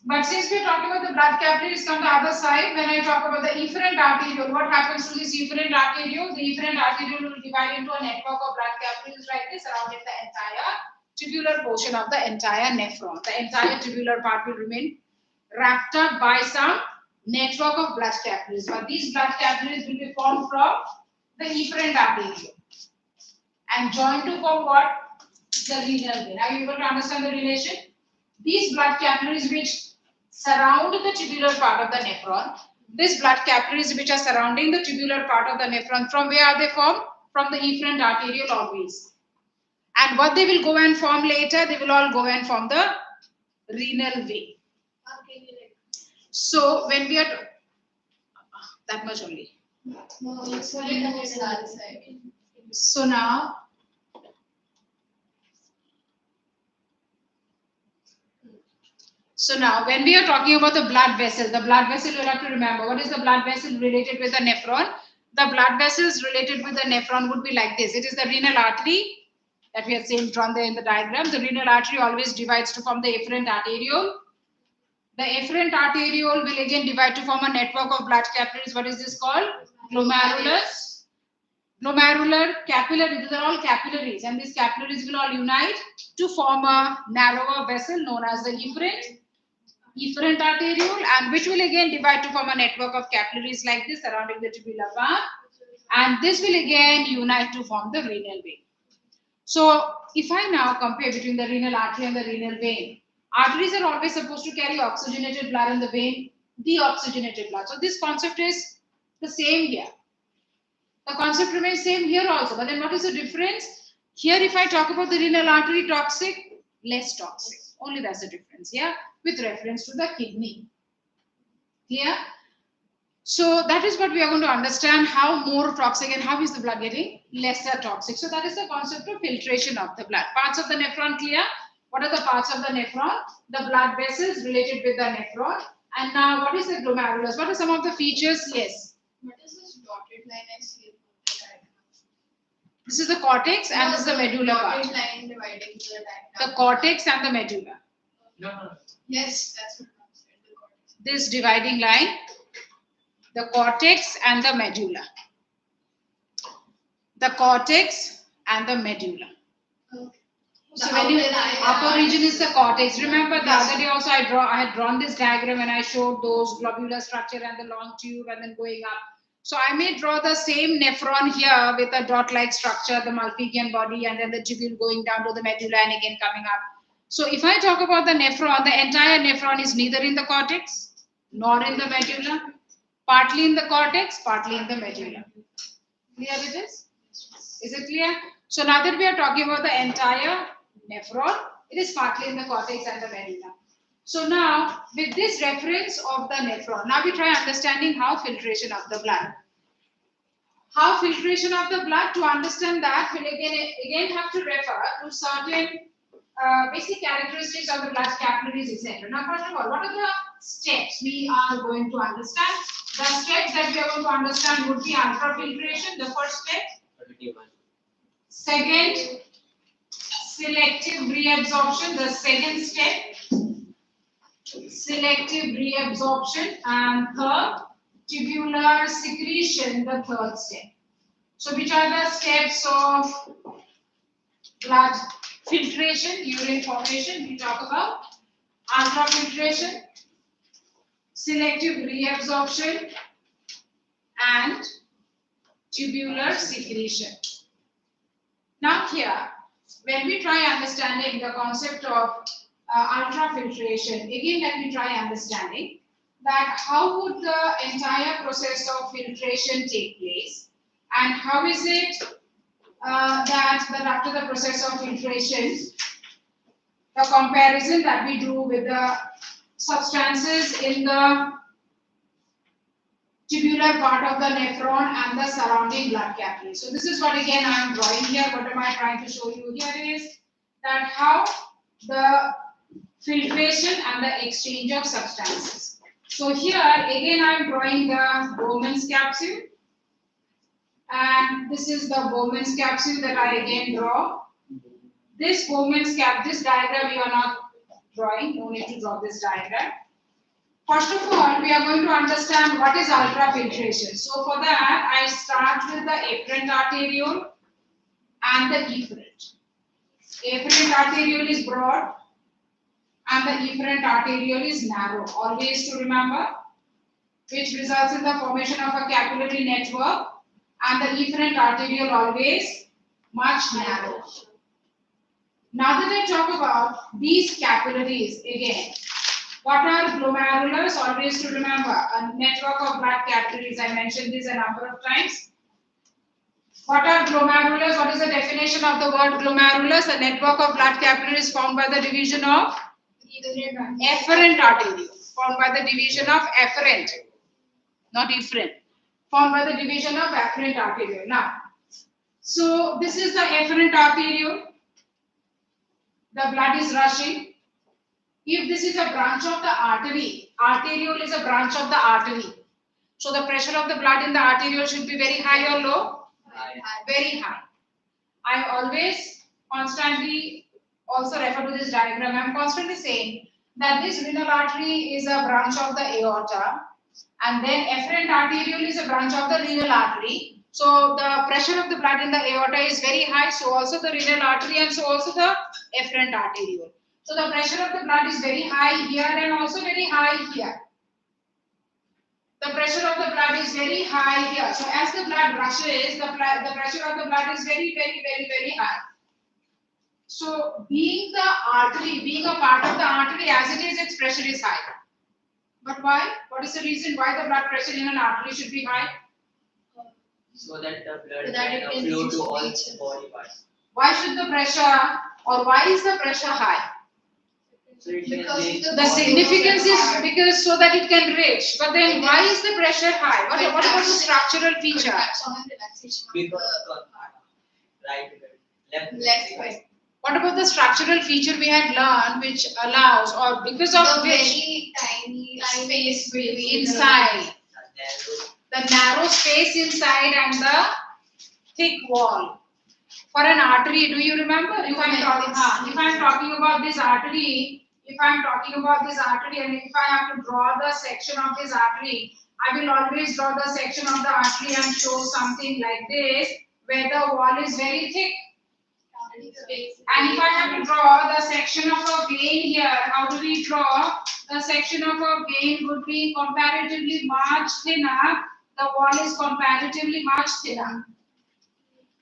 Speaker 6: But since we're talking about the blood capillaries on the other side, when I talk about the efferent arteriole, what happens to this efferent arteriole? The efferent arteriole will divide into a network of blood capillaries like this, surrounding the entire tubular portion of the entire nephron. The entire tubular part will remain wrapped up by some network of blood capillaries. But these blood capillaries will be formed from the efferent arteriole and joined to form what? The renal vein. Are you able to understand the relation? These blood capillaries which surround the tubular part of the nephron, these blood capillaries which are surrounding the tubular part of the nephron, from where are they formed? From the efferent arteriole always. And what they will go and form later, they will all go and form the renal vein. So when we are that much only.
Speaker 2: No, it's only the other side.
Speaker 6: So now when we are talking about the blood vessel you have to remember what is the blood vessel related with the nephron. The blood vessels related with the nephron would be like this. It is the renal artery that we have seen drawn there in the diagram. The renal artery always divides to form the afferent arteriole. The afferent arteriole will again divide to form a network of blood capillaries. What is this called? Glomerulus. Glomerular, capillary, these are all capillaries, and these capillaries will all unite to form a narrower vessel known as the efferent arteriole, and which will again divide to form a network of capillaries like this surrounding the tubular part, and this will again unite to form the renal vein. So if I now compare between the renal artery and the renal vein, arteries are always supposed to carry oxygenated blood and the vein deoxygenated blood. So this concept is the same here. The concept remains same here also, but then what is the difference? Here if I talk about the renal artery toxic, less toxic. Only that's the difference, yeah, with reference to the kidney. Clear? So that is what we are going to understand, how more toxic and how is the blood getting lesser toxic. So that is the concept of filtration of the blood. Parts of the nephron clear? What are the parts of the nephron? The blood vessels related with the nephron. And now what is the glomerulus? What are some of the features? Yes.
Speaker 2: What is this dotted line I see? in the diagram?
Speaker 6: This is the cortex and this is the medulla part.
Speaker 2: Dotted line dividing the diagram.
Speaker 6: The cortex and the medulla.
Speaker 1: No.
Speaker 2: Yes, that's what I'm saying. The cortex.
Speaker 6: This dividing line, the cortex and the medulla. The cortex and the medulla.
Speaker 2: Okay.
Speaker 6: So
Speaker 2: The
Speaker 6: when you
Speaker 2: upper
Speaker 6: upper region is the cortex. Remember the other day also I had drawn this diagram and I showed those globular structure and the long tube and then going up. So I may draw the same nephron here with a dot-like structure, the Malpighian body, and then the tubule going down to the medulla and again coming up. So if I talk about the nephron, the entire nephron is neither in the cortex nor in the medulla. Partly in the cortex, partly in the medulla. Clear it is? Is it clear? So now that we are talking about the entire nephron, it is partly in the cortex and the medulla. So now, with this reference of the nephron, now we try understanding how filtration of the blood. How filtration of the blood, to understand that, we'll again have to refer to certain basic characteristics of the blood capillaries, etc. Now, first of all, what are the steps we are going to understand? The steps that we are going to understand would be ultrafiltration, the first step. Second, selective reabsorption, the second step. Selective reabsorption, and third, tubular secretion, the third step. So which are the steps of blood filtration, urine formation? We talk about ultrafiltration, selective reabsorption, and tubular secretion. Now here, when we try understanding the concept of ultrafiltration, again let me try understanding that how would the entire process of filtration take place, and how is it that after the process of filtration, the comparison that we do with the substances in the tubular part of the nephron and the surrounding blood capillary. So this is what again I am drawing here. What am I trying to show you here is that how the filtration and the exchange of substances. So here again I am drawing the Bowman's capsule, and this is the Bowman's capsule that I again draw. This Bowman's this diagram we are not drawing, no need to draw this diagram. First of all, we are going to understand what is ultrafiltration. So for that, I start with the afferent arteriole and the efferent. Afferent arteriole is broad and the efferent arteriole is narrow. Always to remember, which results in the formation of a capillary network, and the efferent arteriole always much narrow. Now that I talk about these capillaries again, what are glomerulus? Always to remember, a network of blood capillaries. I mentioned this a number of times. What are glomerulus? What is the definition of the word glomerulus? A network of blood capillaries formed by the division of efferent arteriole. Formed by the division of efferent, not efferent. Formed by the division of afferent arteriole. Now, so this is the afferent arteriole. The blood is rushing. If this is a branch of the artery, arteriole is a branch of the artery. So the pressure of the blood in the arteriole should be very high or low? Very high. I always constantly also refer to this diagram. I am constantly saying that this renal artery is a branch of the aorta, and then afferent arteriole is a branch of the renal artery. So the pressure of the blood in the aorta is very high, so also the renal artery, and so also the afferent arteriole. So the pressure of the blood is very high here and also very high here. The pressure of the blood is very high here. So as the blood rushes, the pressure of the blood is very, very, very, very high. So being the artery, being a part of the artery as it is, its pressure is high. But why? What is the reason why the blood pressure in an artery should be high?
Speaker 1: So that the blood
Speaker 2: So that it
Speaker 1: can
Speaker 2: can
Speaker 1: flow
Speaker 2: reach
Speaker 1: to all
Speaker 2: each
Speaker 1: body parts.
Speaker 6: Why should the pressure or why is the pressure high?
Speaker 1: So it can
Speaker 2: Because
Speaker 1: reach
Speaker 2: the
Speaker 6: The
Speaker 1: all
Speaker 6: significance is
Speaker 2: heart.
Speaker 6: because so that it can reach. But then why is the pressure high? What about the structural feature?
Speaker 2: Contraction and relaxation of
Speaker 1: because
Speaker 2: the
Speaker 1: of right left
Speaker 2: left side.
Speaker 6: What about the structural feature we had learned which allows or because of
Speaker 2: The
Speaker 6: which
Speaker 2: very tiny space between
Speaker 6: inside
Speaker 1: narrow.
Speaker 6: the narrow space inside and the thick wall? For an artery, do you remember? If I'm talking about this artery, and if I have to draw the section of this artery, I will always draw the section of the artery and show something like this, where the wall is very thick. And if I have to draw the section of a vein here, how do we draw? The section of a vein would be comparatively much thinner. The wall is comparatively much thinner.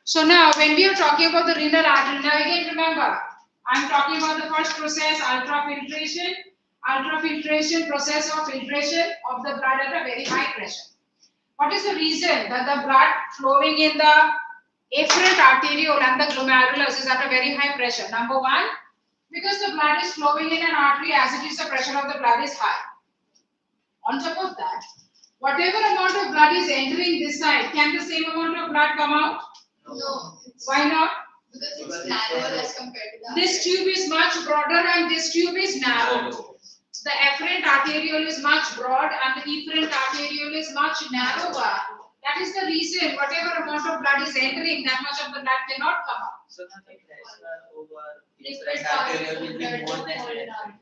Speaker 6: So now, when we are talking about the renal artery, now again remember, I am talking about the first process, ultrafiltration. Ultrafiltration, process of filtration of the blood at a very high pressure. What is the reason that the blood flowing in the afferent arteriole and the glomerulus is at a very high pressure? Number one, because the blood is flowing in an artery as it is, the pressure of the blood is high. On top of that, whatever amount of blood is entering this side, can the same amount of blood come out?
Speaker 2: No.
Speaker 6: Why not?
Speaker 2: Because it's narrower as compared to the
Speaker 6: This tube is much broader and this tube is narrow. The afferent arteriole is much broad and the efferent arteriole is much narrower. That is the reason whatever amount of blood is entering, that much of the blood cannot come out.
Speaker 1: So now the pressure over the arterial will be more than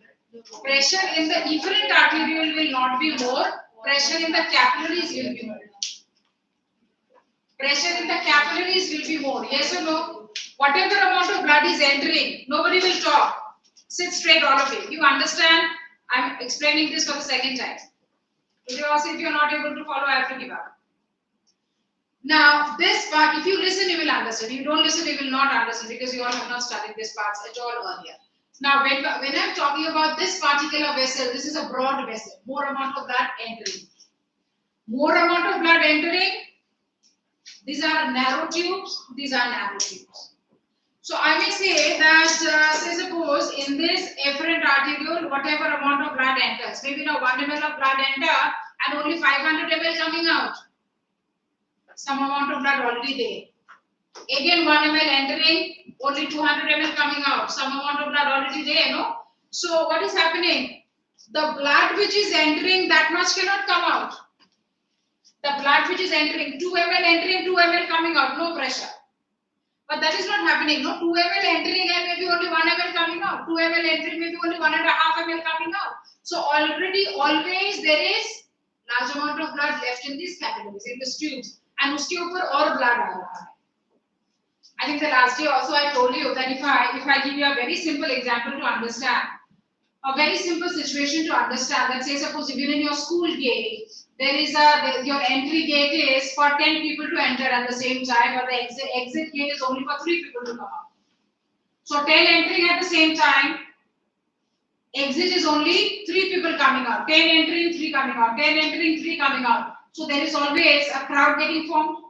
Speaker 6: Pressure in the efferent arteriole will not be more. Pressure in the capillaries will be more. Pressure in the capillaries will be more. Yes or no? Whatever amount of blood is entering, nobody will talk. Sit straight, all of you. You understand? I'm explaining this for the second time. If you're not able to follow, I have to give up. Now, this part, if you listen, you will understand. If you don't listen, you will not understand because you all have not studied these parts at all earlier. Now, when I'm talking about this particular vessel, this is a broad vessel. More amount of blood entering. More amount of blood entering. These are narrow tubes. These are narrow tubes. So I may say that, say suppose in this afferent arteriole, whatever amount of blood enters, maybe now 1 ml of blood enter and only 500 ml coming out. Some amount of blood already there. Again 1 ml entering, only 200 ml coming out. Some amount of blood already there, no? So what is happening? The blood which is entering, that much cannot come out. The blood which is entering, 2 ml entering, 2 ml coming out, no pressure. But that is not happening, no? 2 ml entering and maybe only 1 ml coming out. 2 ml entering, maybe only 1.5 ml coming out. So already, always there is large amount of blood left in these capillaries, in the tubes. And uske upar aur blood aa raha hai. I think the last day also I told you that if I give you a very simple example to understand, a very simple situation to understand, that say suppose even in your school gate, your entry gate is for 10 people to enter at the same time, or the exit gate is only for 3 people to come out. So 10 entering at the same time, exit is only 3 people coming out, 10 entering, 3 coming out, 10 entering, 3 coming out. So there is always a crowd getting formed.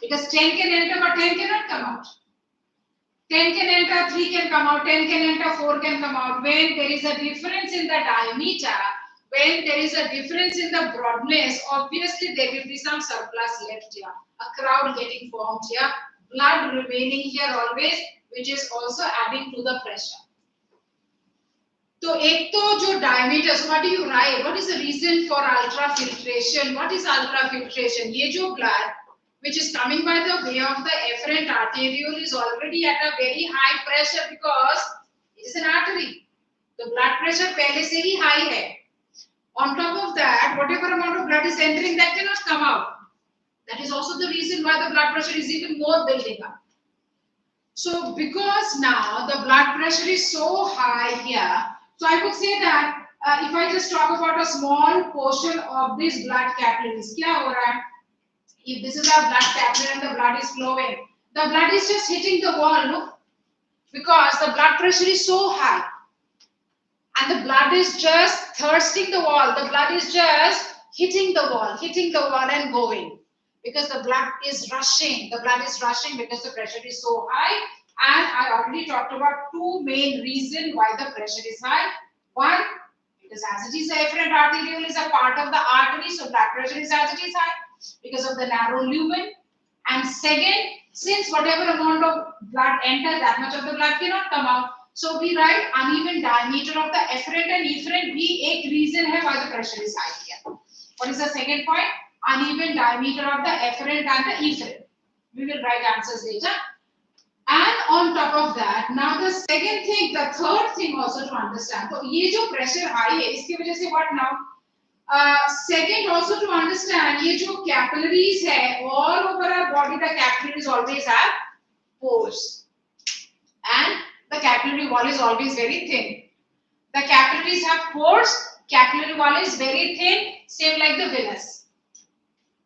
Speaker 6: Because 10 can enter but 10 cannot come out. 10 can enter, 3 can come out, 10 can enter, 4 can come out. When there is a difference in the diameter, when there is a difference in the broadness, obviously there will be some surplus left here. A crowd getting formed here, blood remaining here always, which is also adding to the pressure. So, ek to jo diameter, so what do you write? What is the reason for ultrafiltration? What is ultrafiltration? Ye jo blood, which is coming by the way of the afferent arteriole, is already at a very high pressure because it is an artery. The blood pressure pehle se hi high hai. On top of that, whatever amount of blood is entering, that cannot come out. That is also the reason why the blood pressure is even more building up. So, because now the blood pressure is so high here, so I would say that if I just talk about a small portion of this blood capillaries, kya ho raha hai? If this is our blood capillary and the blood is flowing, the blood is just hitting the wall, no? Because the blood pressure is so high. And the blood is just thirsting the wall. The blood is just hitting the wall and going. because the blood is rushing. The blood is rushing because the pressure is so high. And I already talked about two main reasons why the pressure is high. One, because as it is the afferent arteriole is a part of the artery, so blood pressure is as it is high because of the narrow lumen. And second, since whatever amount of blood enters, that much of the blood cannot come out. So we write uneven diameter of the afferent and efferent भी एक reason है why the pressure is high here. What is the second point? Uneven diameter of the afferent and the efferent. We will write answers later. And on top of that, now the second thing, the third thing also to understand. So ये जो pressure high है, इसकी वजह से what now? Second also to understand, ये जो capillaries है, all over our body the capillaries always have pores, and the capillary wall is always very thin. The capillaries have pores, capillary wall is very thin, same like the villus,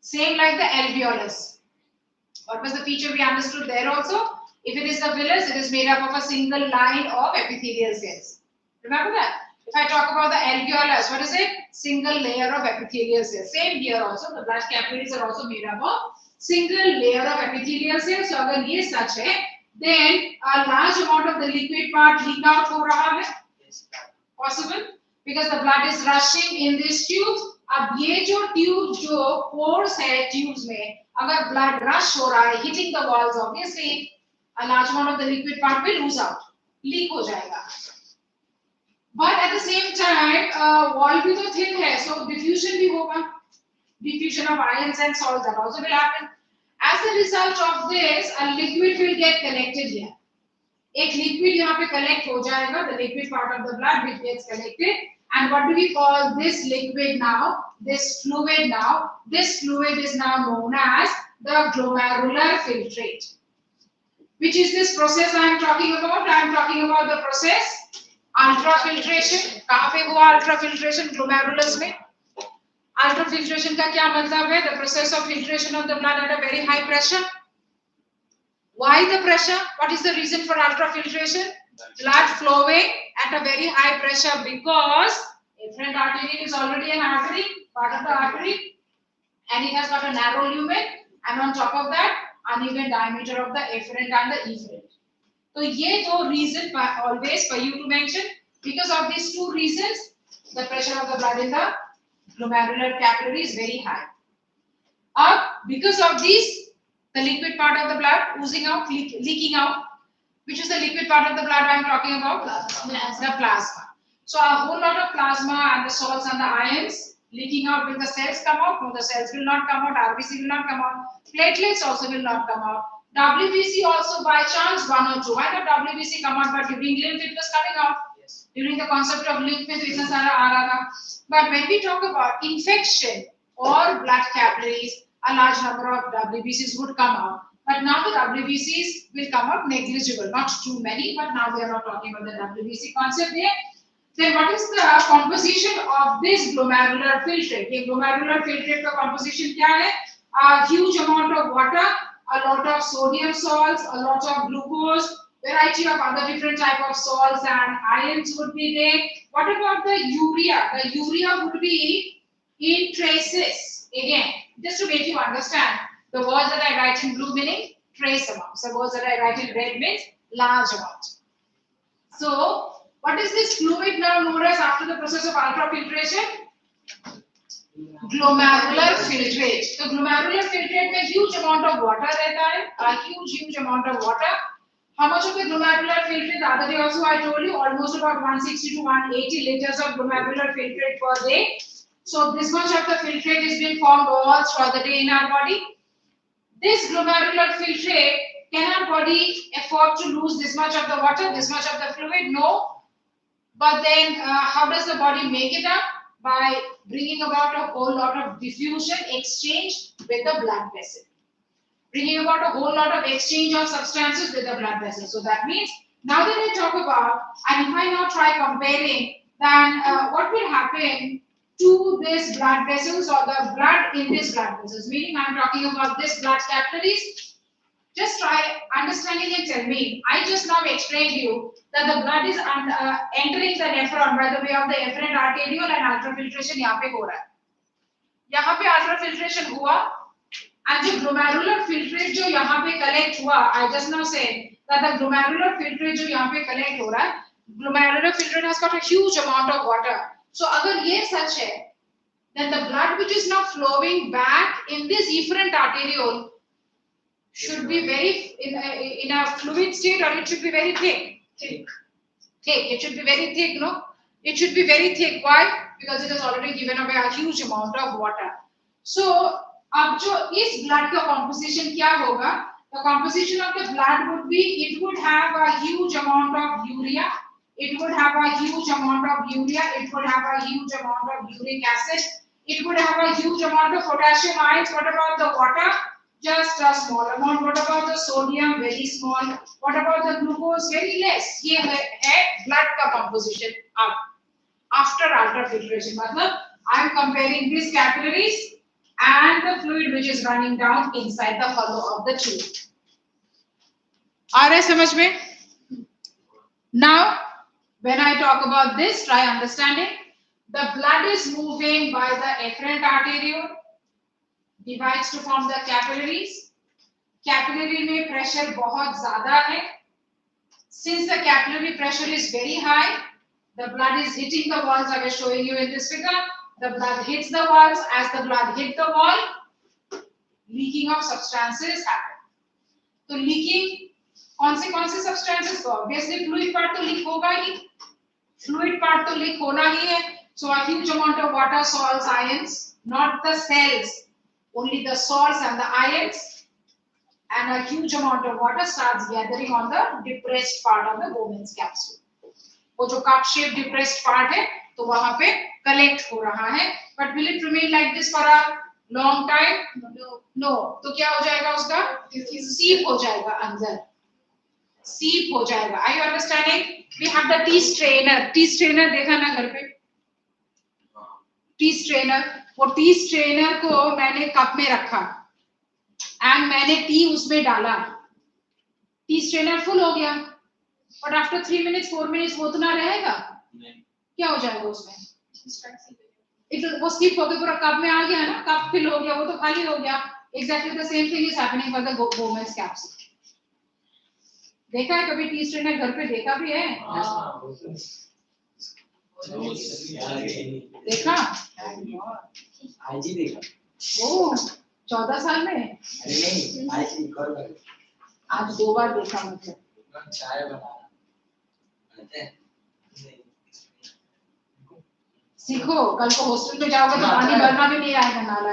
Speaker 6: same like the alveolus. What was the feature we understood there also? If it is the villus, it is made up of a single line of epithelial cells. Remember that? If I talk about the alveolus, what is it? Single layer of epithelial cells. Same here also, the blood capillaries are also made up of single layer of epithelial cells. So अगर ये सच है, then a large amount of the liquid part leak out हो रहा है. Possible? Because the blood is rushing in this tube. अब ये जो tube जो pores है tubes में, अगर blood rush हो रहा है, hitting the walls, obviously a large amount of the liquid part will lose out, leak हो जाएगा. But at the same time, wall भी तो thin है, so diffusion भी होगा, diffusion of ions and salts that also will happen. As a result of this, a liquid will get collected here. एक liquid यहाँ पे collect हो जाएगा, the liquid part of the blood which gets collected. And what do we call this liquid now? This fluid now. This fluid is now known as the glomerular filtrate. Which is this process I am talking about? I am talking about the process ultrafiltration. कहाँ पे हुआ ultrafiltration? Glomerulus में. Ultrafiltration का क्या मतलब है? The process of filtration of the blood at a very high pressure. Why the pressure? What is the reason for ultrafiltration? Blood flowing at a very high pressure because afferent artery is already an artery, part of the artery, and it has got a narrow lumen, and on top of that, uneven diameter of the afferent and the efferent. So ये दो reason always for you to mention. Because of these two reasons, the pressure of the blood in the glomerular capillary is very high. Because of these, the liquid part of the blood oozing out, leaking out. Which is the liquid part of the blood I am talking about? Plasma. The plasma. So a whole lot of plasma and the salts and the ions leaking out. Will the cells come out? No, the cells will not come out. RBC will not come out. Platelets also will not come out. WBC also by chance 1 or 2. Why not WBC come out? But during lymph it was coming out. Yes. During the concept of lymph में तो इतना सारा आ रहा था. But when we talk about infection or blood capillaries, a large number of WBCs would come out. But now the WBCs will come out negligible, not too many, but now we are not talking about the WBC concept here. Then what is the composition of this glomerular filtrate? ये glomerular filtrate का composition क्या है? A huge amount of water, a lot of sodium salts, a lot of glucose, variety of other different type of salts and ions would be there. What about the urea? The urea would be in traces. Again, just to make you understand, the words that I write in blue meaning trace amounts. The words that I write in red means large amount. So, what is this fluid now known as after the process of ultrafiltration? Glomerular filtrate. So, glomerular filtrate में huge amount of water रहता है, a huge amount of water. How much of the glomerular filtrate? The other day also I told you almost about 160 to 180 liters of glomerular filtrate per day. So, this much of the filtrate is being formed all throughout the day in our body. This glomerular filtrate, can our body afford to lose this much of the water, this much of the fluid? No. But then how does the body make it up? By bringing about a whole lot of diffusion, exchange with the blood vessel. Bringing about a whole lot of exchange of substances with the blood vessel. So that means, now that I talk about, and if I now try comparing, then what will happen to this blood vessels or the blood in this blood vessels, meaning I am talking about this blood capillaries. Just try understanding and tell me. I just now explained to you that the blood is entering the nephron by the way of the afferent arteriole and ultrafiltration यहाँ पे हो रहा है. यहाँ पे ultrafiltration हुआ And जो glomerular filtrate जो यहाँ पे collect हुआ, I just now said that the glomerular filtrate जो यहाँ पे collect हो रहा है, glomerular filtrate has got a huge amount of water. So अगर ये सच है, then the blood which is now flowing back in this efferent arteriole should be very in a fluid state, or it should be very thick. Thick. It should be very thick, no? It should be very thick. Why? Because it has already given away a huge amount of water. So अब जो इस blood का composition क्या होगा? The composition of the blood would be, it would have a huge amount of urea. It would have a huge amount of urea. It would have a huge amount of uric acid. It would have a huge amount of potassium ions. What about the water? Just a small amount. What about the sodium? Very small. What about the glucose? Very less. ये है blood का composition after ultrafiltration. मतलब I am comparing these capillaries and the fluid which is running down inside the hollow of the tube. आ रहा है समझ में? Now, when I talk about this, try understanding. The blood is moving by the efferent arteriole, divides to form the capillaries. Capillary में pressure बहुत ज़्यादा है. Since the capillary pressure is very high, the blood is hitting the walls. I was showing you in this figure. The blood hits the walls. As the blood hit the wall, leaking of substances happen. तो leaking कौन से substances को? Obviously fluid part तो leak होगा ही. Fluid part तो leak होना ही है. So a huge amount of water, salts, ions, not the cells, only the salts and the ions, and a huge amount of water starts gathering on the depressed part of the Bowman's capsule. वो जो cup shaped depressed part है, तो वहाँ पे collect हो रहा है. But will it remain like this for a long time? No. तो क्या हो जाएगा उसका? Seep हो जाएगा अंदर. Seep हो जाएगा. Are you understanding? We have the tea strainer. Tea strainer देखा ना घर पे? टी स्ट्रेनर, वो टी स्ट्रेनर को मैंने कप में रखा एंड मैंने टी उसमें डाला. टी स्ट्रेनर फुल हो गया, बट आफ्टर 3 मिनट्स 4 मिनट्स वो उतना रहेगा नहीं. क्या हो जाएगा उसमें? वो स्किप होकर पूरा कप में आ गया ना, कप फिल हो गया, वो तो खाली हो गया. Exactly the same thing is happening for the Bowman's capsule. देखा है कभी टी स्ट्रेनर घर पे? देखा भी है. देखा?
Speaker 1: आज ही देखा.
Speaker 6: ओ 14 साल में?
Speaker 1: अरे नहीं, आज ही कर कर.
Speaker 6: आज 2 बार देखा मुझे.
Speaker 1: चाय बनाना.
Speaker 6: सीखो, कल को हॉस्टल में जाओगे तो पानी भरना भी नहीं आएगा नाला.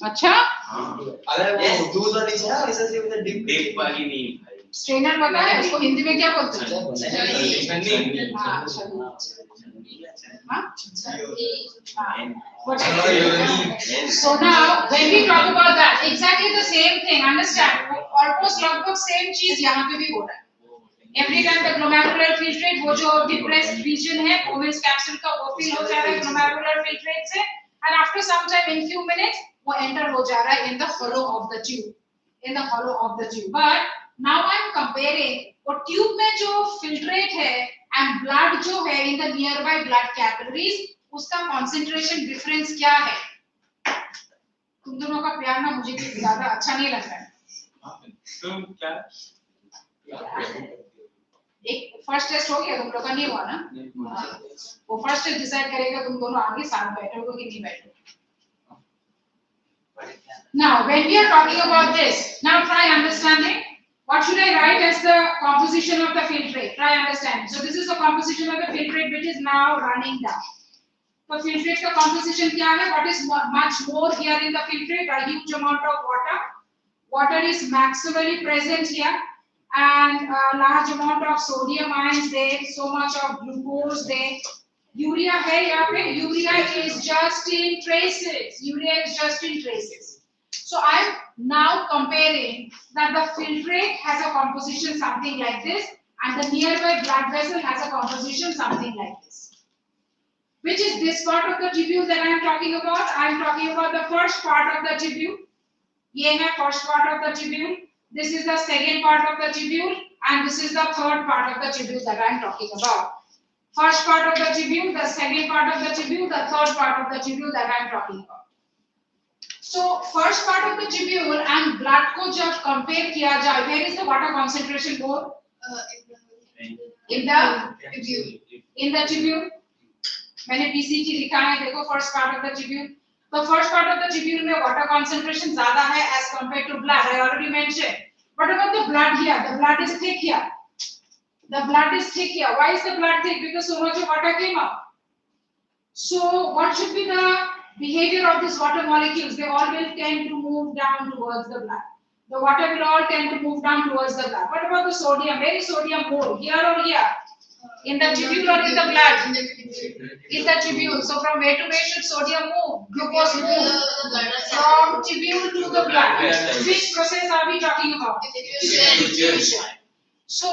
Speaker 6: अच्छा?
Speaker 1: अगर वो दूध वाली है ना, वैसे सिर्फ
Speaker 3: डिप वाली नहीं भाई.
Speaker 6: स्ट्रेनर पता है उसको हिंदी में क्या बोलते हैं? So now when we talk about that, exactly the same thing. Understand? Almost लगभग same चीज यहाँ पे भी हो रहा है. Every time the glomerular filtrate, वो जो depressed region है Bowman's capsule का, वो fill हो जा रहा है glomerular filtrate से, and after some time in few minutes वो enter हो जा रहा है in the hollow of the tube. In the hollow of the tube. But now I am comparing वो ट्यूब में जो filtrate है and blood जो है in the nearby blood capillaries, उसका concentration difference क्या है? तुम दोनों का प्यार ना मुझे कुछ ज्यादा अच्छा नहीं लग रहा है.
Speaker 3: तुम क्या?
Speaker 6: एक फर्स्ट टेस्ट हो गया, तुम लोग का नहीं हुआ ना? वो फर्स्ट टेस्ट डिसाइड करेगा तुम दोनों आगे साथ बैठोगे कि नहीं बैठोगे. Now, when we are talking about this, now try understanding. What should I write as the composition of the filtrate? Try understanding. So this is the composition of the filtrate which is now running down. So filtrate का composition क्या है? What is much more here in the filtrate? A huge amount of water. Water is maximally present here, and a large amount of sodium ions there. So much of glucose there. Urea है यहाँ पे. Urea is just in traces. Urea is just in traces. So I am now comparing that the filtrate has a composition something like this, and the nearby blood vessel has a composition something like this. Which is this part of the tubule that I am talking about? I am talking about the first part of the tubule. ये है first part of the tubule. This is the second part of the tubule, and this is the third part of the tubule that I am talking about. First part of the tubule, the second part of the tubule, the third part of the tubule that I am talking about. So first part of the tubule and blood को जब compare किया जाए, where is the water concentration more? In the tubule. मैंने PCT लिखा है, देखो first part of the tubule. The first part of the tubule में water concentration ज़्यादा है as compared to blood. I already mentioned. What about the blood here? The blood is thick here. The blood is thick here. Why is the blood thick? Because so much of water came out. So what should be the behavior of these water molecules? They all will tend to move down towards the blood. The water will all tend to move down towards the blood. What about the sodium? Where is sodium more? Here or here? In the tubule or in the blood? In the tubule. So from where to where should sodium move? Glucose move from tubule to the blood. Which process are we talking about? Diffusion. So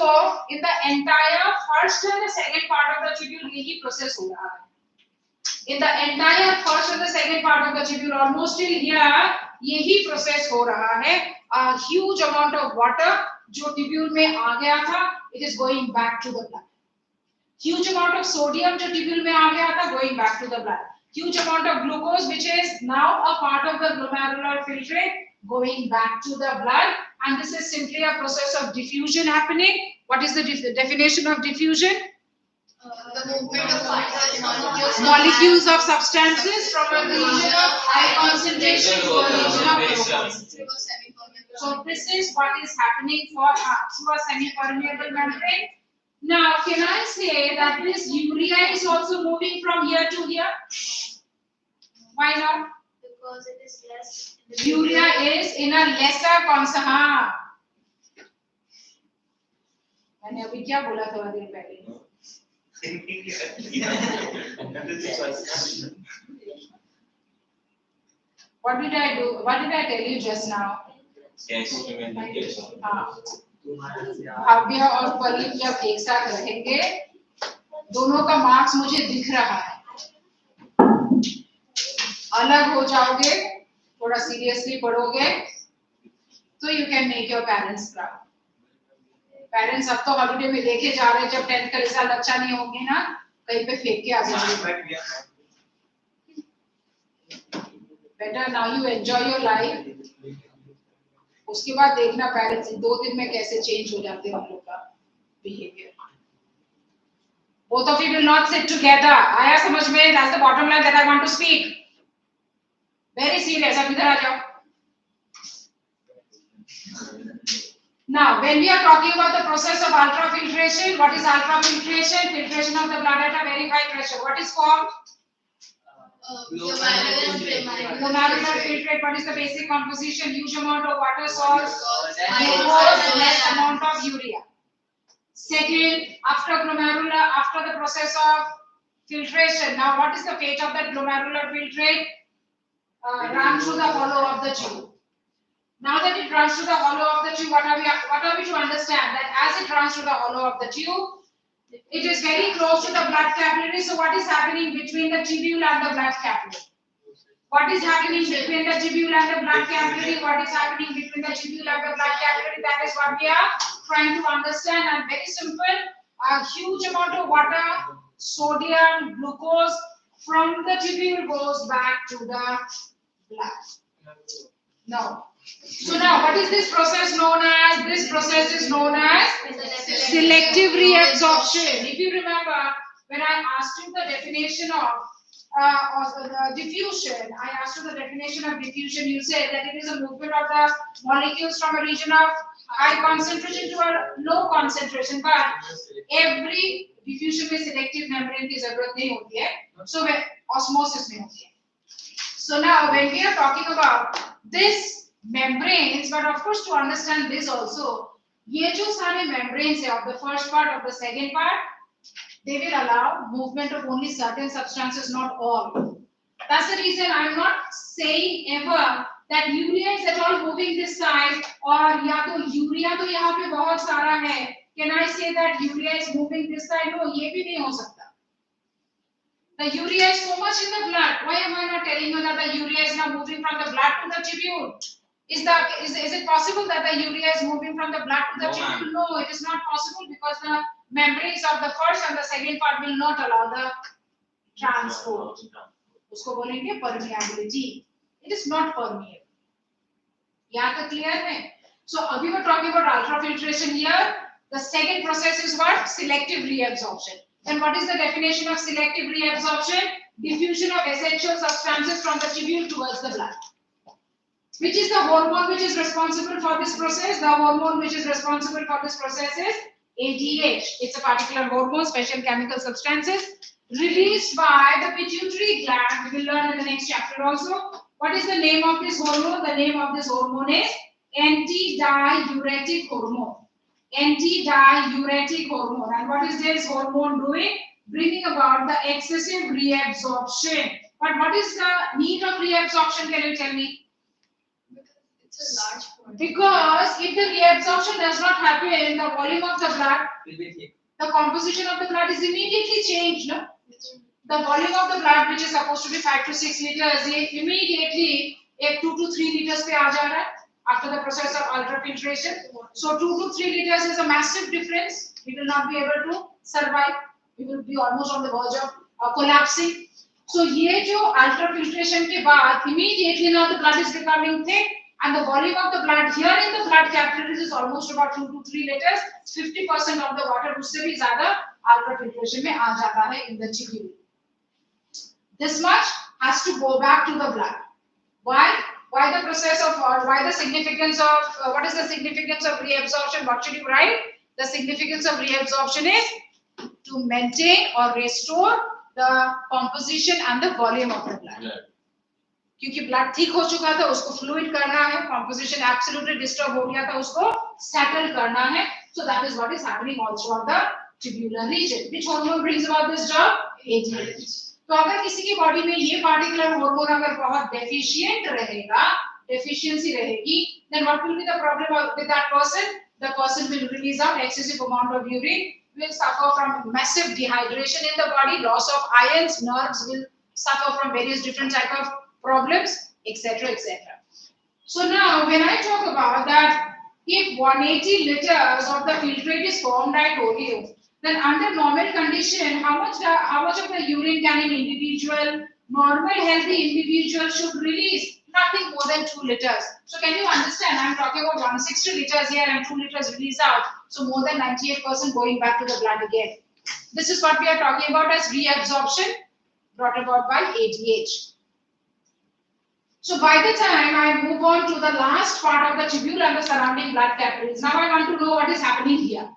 Speaker 6: in the entire first and the second part of the tubule, यही process हो रहा है. In the entire first and the second part of the tubule, almost till here, यही process हो रहा है. A huge amount of water जो tubule में आ गया था, it is going back to the blood. Huge amount of sodium जो tubule में आ गया था, going back to the blood. Huge amount of glucose, which is now a part of the glomerular filtrate, going back to the blood. And this is simply a process of diffusion happening. What is the definition of diffusion?
Speaker 2: The movement of
Speaker 6: Molecules of substances from a region of high concentration to a region of low concentration. So this is what is happening through a semi-permeable membrane. Now, can I say that this urea is also moving from here to here? Why not?
Speaker 2: Because it is less.
Speaker 6: Urea is in a lesser concentration. मैंने अभी क्या बोला थोड़ा देर पहले? What did I do? What did I tell you just now? भव्य और परी जब एक साथ रहेंगे, दोनों का मार्क्स मुझे दिख रहा है. अलग हो जाओगे, थोड़ा सीरियसली पढ़ोगे, तो you can make your parents proud. Parents अब तो हॉलिडे में लेके जा रहे हैं, जब 10th का रिजल्ट अच्छा नहीं होंगे ना, कहीं पे फेंक के आ जाएंगे. Better now you enjoy your life. उसके बाद देखना पेरेंट्स 2 दिन में कैसे चेंज हो जाते हैं हम लोग का behaviour. Both of you will not sit together. आया समझ में? That's the bottom line that I want to speak. Very serious. अब इधर आ जाओ. Now, when we are talking about the process of ultrafiltration, what is ultrafiltration? Filtration of the blood at a very high pressure. What is formed? Glomerular filtrate. What is the basic composition? Huge amount of water, salt, glucose, less amount of urea. Second, after the process of filtration, now what is the fate of that glomerular filtrate? Run through the hollow of the tube. Now that it runs through the hollow of the tube, what are we to understand? That as it runs through the hollow of the tube, it is very close to the blood capillary. So what is happening between the tubule and the blood capillary? What is happening between the tubule and the blood capillary? What is happening between the tubule and the blood capillary? That is what we are trying to understand. And very simple, a huge amount of water, sodium, glucose from the tubule goes back to the blood. No. So now, what is this process known as? This process is known as selective reabsorption. If you remember, when I asked you the definition of diffusion, I asked you the definition of diffusion. You said that it is a movement of the molecules from a region of high concentration to a low concentration. But every diffusion में selective membrane की जरूरत नहीं होती है. So osmosis में होती है. So now, when we are talking about this membranes, but of course to understand this also, ये जो सारे membranes है of the first part, of the second part, they will allow movement of only certain substances, not all. That's the reason I'm not saying ever that urea is at all moving this side, और या तो urea तो यहाँ पे बहुत सारा है. Can I say that urea is moving this side? No, ये भी नहीं हो सकता. The urea is so much in the blood. Why am I not telling you that the urea is now moving from the blood to the tubule? Is it possible that the urea is moving from the blood to the tubule? No, it is not possible because the membranes of the first and the second part will not allow the transport. उसको बोलेंगे permeability. It is not permeable. Yeah, the clear hai? So we were talking about ultrafiltration here. The second process is what? Selective reabsorption. Then what is the definition of selective reabsorption? Diffusion of essential substances from the tubule towards the blood. Which is the hormone which is responsible for this process? The hormone which is responsible for this process is ADH. It's a particular hormone, special chemical substances released by the pituitary gland. We will learn in the next chapter also. What is the name of this hormone? The name of this hormone is antidiuretic hormone. Antidiuretic hormone. And what is this hormone doing? Bringing about the excessive reabsorption. But what is the need of reabsorption? Can you tell me?
Speaker 2: It's a large quantity.
Speaker 6: Because if the reabsorption does not happen, the volume of the blood, the composition of the blood is immediately changed. No? The volume of the blood, which is supposed to be 5 to 6 liters, immediately 2 to 3 liters pe aa ja raha hai after the process of ultrafiltration. So 2 to 3 liters is a massive difference. We will not be able to survive. We will be almost on the verge of collapsing. So ये जो ultrafiltration के बाद immediately now the blood is becoming thick and the volume of the blood here in the blood capillaries is almost about 2 to 3 liters. 50% of the water उससे भी ज़्यादा ultrafiltration में आ जाता है in the tubule. This much has to go back to the blood. Why? Why the process of, why the significance of, what is the significance of reabsorption? What should you write? The significance of reabsorption is to maintain or restore the composition and the volume of the blood. क्योंकि blood thick हो चुका था, उसको fluid करना है, composition absolutely disturb हो गया था, उसको settle करना है. So that is what is happening all throughout the tubular region. Which hormone brings about this job? ADH. तो अगर किसी की बॉडी में ये पार्टिकुलर हार्मोन अगर बहुत डेफिशिएंट रहेगा, डेफिशिएंसी रहेगी, then what will be the problem with that person? The person will release out excessive amount of urine, will suffer from massive dehydration in the body, loss of ions, nerves will suffer from various different type of problems, etc., etc. So now when I talk about that, if 180 liters of the filtrate is formed, I told you, then under normal condition, how much of the urine can an individual, normal healthy individual should release? Nothing more than 2 liters. So can you understand? I'm talking about 160 liters here and 2 liters release out. So more than 98% going back to the blood again. This is what we are talking about as reabsorption brought about by ADH. So by the time I move on to the last part of the tubule and the surrounding blood capillaries, now I want to know what is happening here.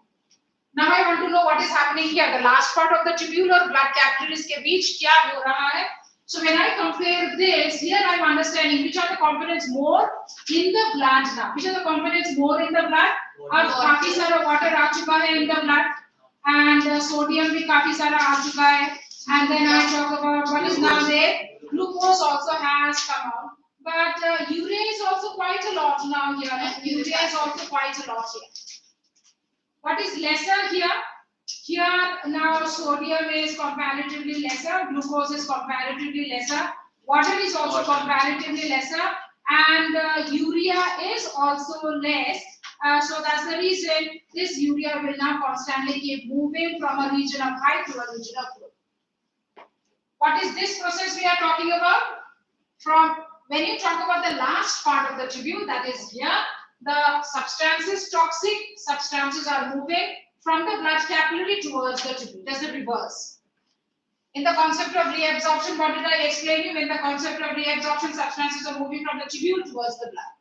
Speaker 6: Now I want to know what is happening here. The last part of the tubule or blood capillaries के बीच क्या हो रहा है? So when I compare this, here I am understanding which are the components more in the blood now. Which are the components more in the blood? अब काफी सारा water आ चुका है in the blood, and sodium भी काफी सारा आ चुका है. And then I talk about what is now there. Glucose also has come out, but urea is also quite a lot now here. Urea is also quite a lot here. What is lesser here? Here now sodium is comparatively lesser, glucose is comparatively lesser, water is also comparatively lesser, and urea is also less. So that's the reason this urea will now constantly keep moving from a region of high to a region of low. What is this process we are talking about? From when you talk about the last part of the tubule, that is here, the substances, toxic substances are moving from the blood capillary towards the tubule. That's the reverse. In the concept of reabsorption, what did I explain you? In the concept of reabsorption, substances are moving from the tubule towards the blood.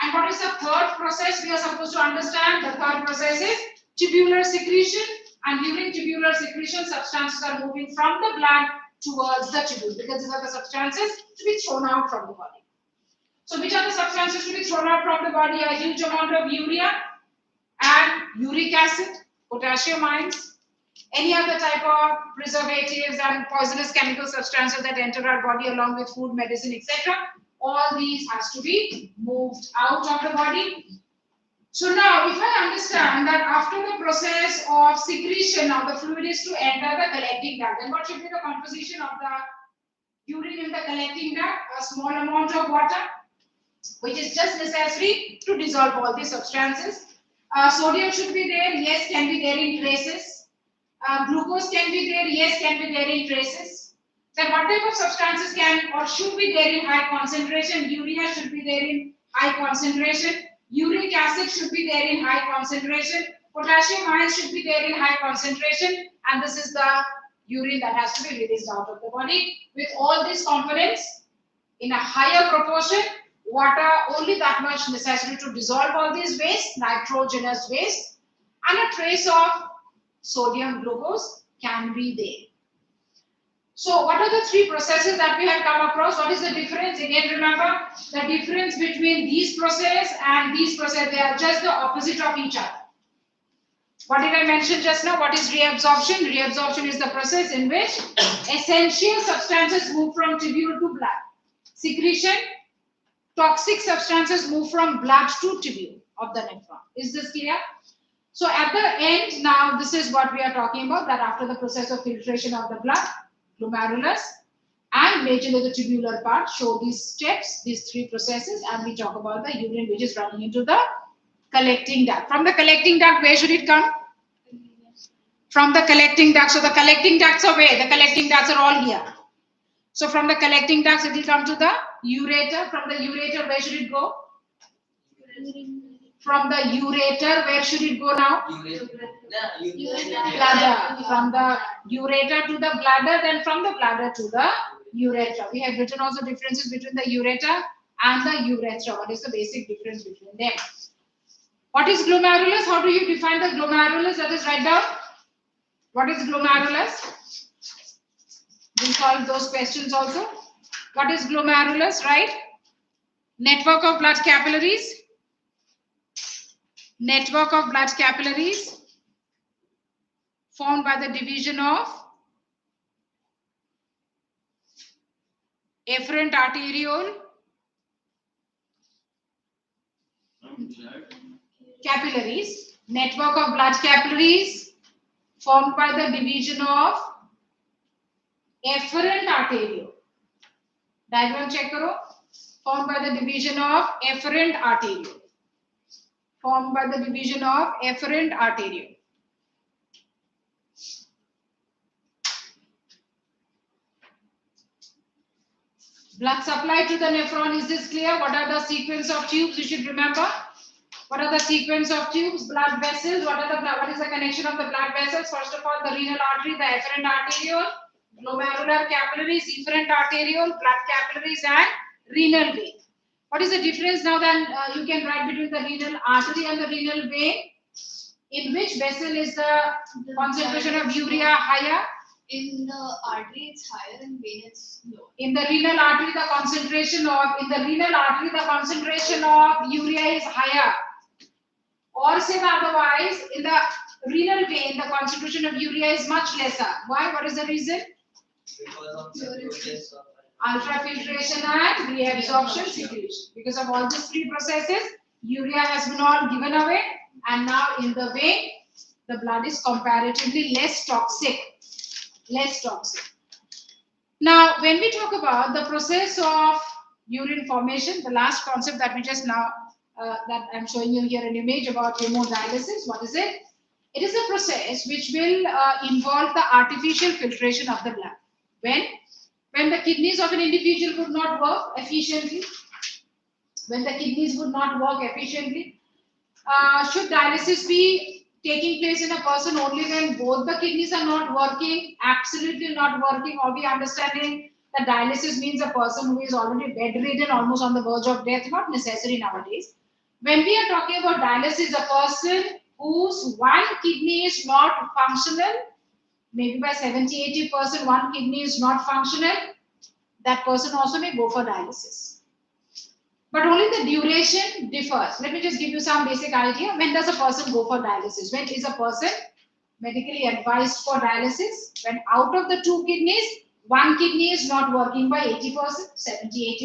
Speaker 6: And what is the third process we are supposed to understand? The third process is tubular secretion. And during tubular secretion, substances are moving from the blood towards the tubule because these are the substances to be thrown out from the body. So which are the substances to be thrown out from the body? A huge amount of urea and uric acid, potassium ions, any other type of preservatives and poisonous chemical substances that enter our body along with food, medicine, etc. All these has to be moved out of the body. So now if I understand that after the process of secretion, now the fluid is to enter the collecting duct, then what should be the composition of the urine in the collecting duct? A small amount of water, which is just necessary to dissolve all these substances. Sodium should be there, yes, can be there in traces. Glucose can be there, yes, can be there in traces. Then what type of substances can or should be there in high concentration? Urea should be there in high concentration. Uric acid should be there in high concentration. Potassium ions should be there in high concentration. And this is the urine that has to be released out of the body. With all these components in a higher proportion, water only that much necessary to dissolve all these waste, nitrogenous waste, and a trace of sodium glucose can be there. So what are the three processes that we have come across? What is the difference? Again, remember the difference between these processes and these processes, they are just the opposite of each other. What did I mention just now? What is reabsorption? Reabsorption is the process in which essential substances move from tubule to blood. Secretion, toxic substances move from blood to tubule of the nephron. Is this clear? So at the end, now this is what we are talking about, that after the process of filtration of the blood, glomerulus and majorly the tubular part show these steps, these three processes, and we talk about the urine which is running into the collecting duct. From the collecting duct, where should it come? From the collecting duct. So the collecting ducts are where? The collecting ducts are all here. So from the collecting ducts, it will come to the ureter. From the ureter, where should it go? From the ureter, where should it go now? Bladder. From the ureter to the bladder, then from the bladder to the urethra. We have written also differences between the ureter and the urethra. What is the basic difference between them? What is glomerulus? How do you define the glomerulus? Let us write down. What is glomerulus? We'll solve those questions also. What is glomerulus, right? Network of blood capillaries. Network of blood capillaries formed by the division of efferent arteriole capillaries. Network of blood capillaries formed by the division of efferent arteriole. Diagram check karo. Formed by the division of efferent arteriole. Formed by the division of efferent arteriole. Blood supply to the nephron, is this clear? What are the sequence of tubes? You should remember. What are the sequence of tubes? Blood vessels. What is the connection of the blood vessels? First of all, the renal artery, the efferent arteriole, glomerular capillaries, efferent arteriole, blood capillaries, and renal vein. What is the difference now? Then you can write between the renal artery and the renal vein. In which vessel is the concentration of urea higher?
Speaker 2: In the artery, it's higher, and vein is lower.
Speaker 6: In the renal artery, the concentration of urea is higher. Or say otherwise, in the renal vein, the concentration of urea is much lesser. Why? What is the reason?
Speaker 1: Because of the
Speaker 6: Ultrafiltration and reabsorption secretion. Because of all these three processes, urea has been all given away, and now in the vein, the blood is comparatively less toxic. Now, when we talk about the process of urine formation, the last concept that we just now, that I'm showing you here an image about hemodialysis, what is it? It is a process which will involve the artificial filtration of the blood. When the kidneys of an individual would not work efficiently, should dialysis be taking place in a person only when both the kidneys are not working? Absolutely not working. Or we understanding that dialysis means a person who is already bedridden, almost on the verge of death. Not necessary nowadays. When we are talking about dialysis, a person whose one kidney is not functional, maybe by 70-80% one kidney is not functional, that person also may go for dialysis. But only the duration differs. Let me just give you some basic idea. When does a person go for dialysis? When is a person medically advised for dialysis? When out of the two kidneys, one kidney is not working by 80%,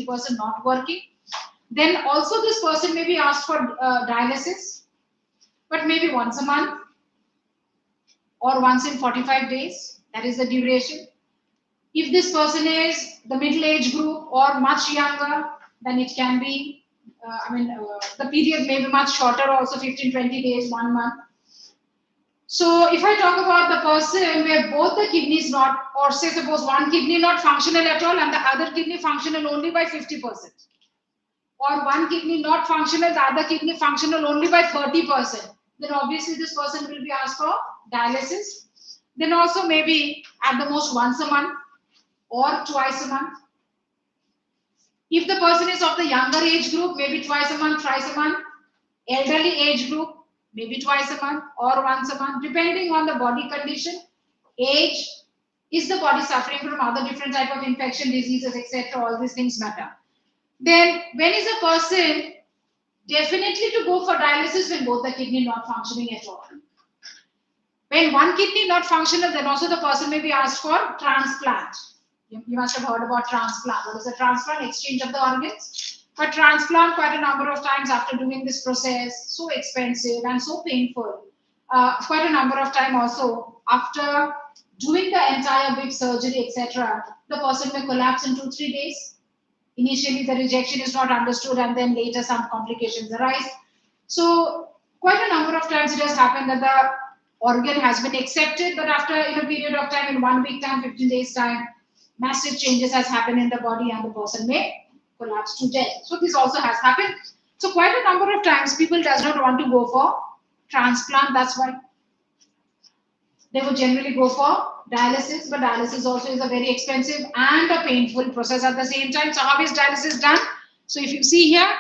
Speaker 6: 70-80% not working. Then also this person may be asked for dialysis, but maybe once a month or once in 45 days. That is the duration. If this person is the middle age group or much younger, then it can be, the period may be much shorter also, 15-20 days, 1 month. So if I talk about the person where both the kidneys not, or say suppose one kidney not functional at all and the other kidney functional only by 50%, or one kidney not functional, the other kidney functional only by 30%, then obviously this person will be asked for dialysis. Then also maybe at the most once a month or twice a month. If the person is of the younger age group, maybe twice a month, thrice a month. Elderly age group, maybe twice a month or once a month, depending on the body condition, age, is the body suffering from other different type of infection, diseases, etc. All these things matter. Then when is a person definitely to go for dialysis? When both the kidney not functioning at all. When one kidney not functional, then also the person may be asked for transplant. You must have heard about transplant. What is a transplant? Exchange of the organs. But transplant, quite a number of times after doing this process, so expensive and so painful. Quite a number of time also after doing the entire big surgery, etc., the person may collapse in 2-3 days. Initially, the rejection is not understood, and then later some complications arise. So, quite a number of times it has happened that the organ has been accepted, but after in a period of time, in 1 week time, 15 days time, massive changes has happened in the body, and the person may collapse to death. So this also has happened. So quite a number of times people does not want to go for transplant. That's why they would generally go for dialysis. But dialysis also is a very expensive and a painful process at the same time. So how is dialysis done? So if you see here,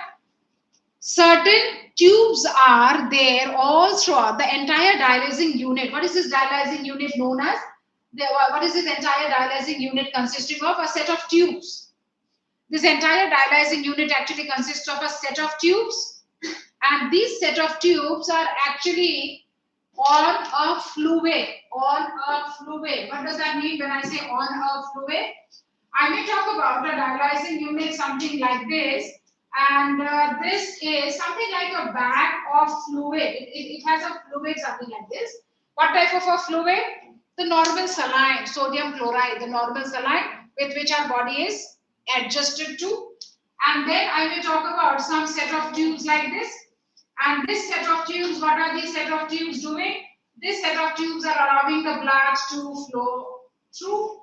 Speaker 6: certain tubes are there all throughout the entire dialyzing unit. What is this dialyzing unit known as? What is this entire dialyzing unit consisting of? A set of tubes. This entire dialyzing unit actually consists of a set of tubes, and these set of tubes are actually on a fluid. On a fluid. What does that mean when I say on a fluid? I may talk about a dialyzing unit something like this, and this is something like a bag of fluid. It has a fluid something like this. What type of a fluid? The normal saline, sodium chloride, the normal saline with which our body is adjusted to. And then I will talk about some set of tubes like this. And this set of tubes, what are these set of tubes doing? This set of tubes are allowing the blood to flow through,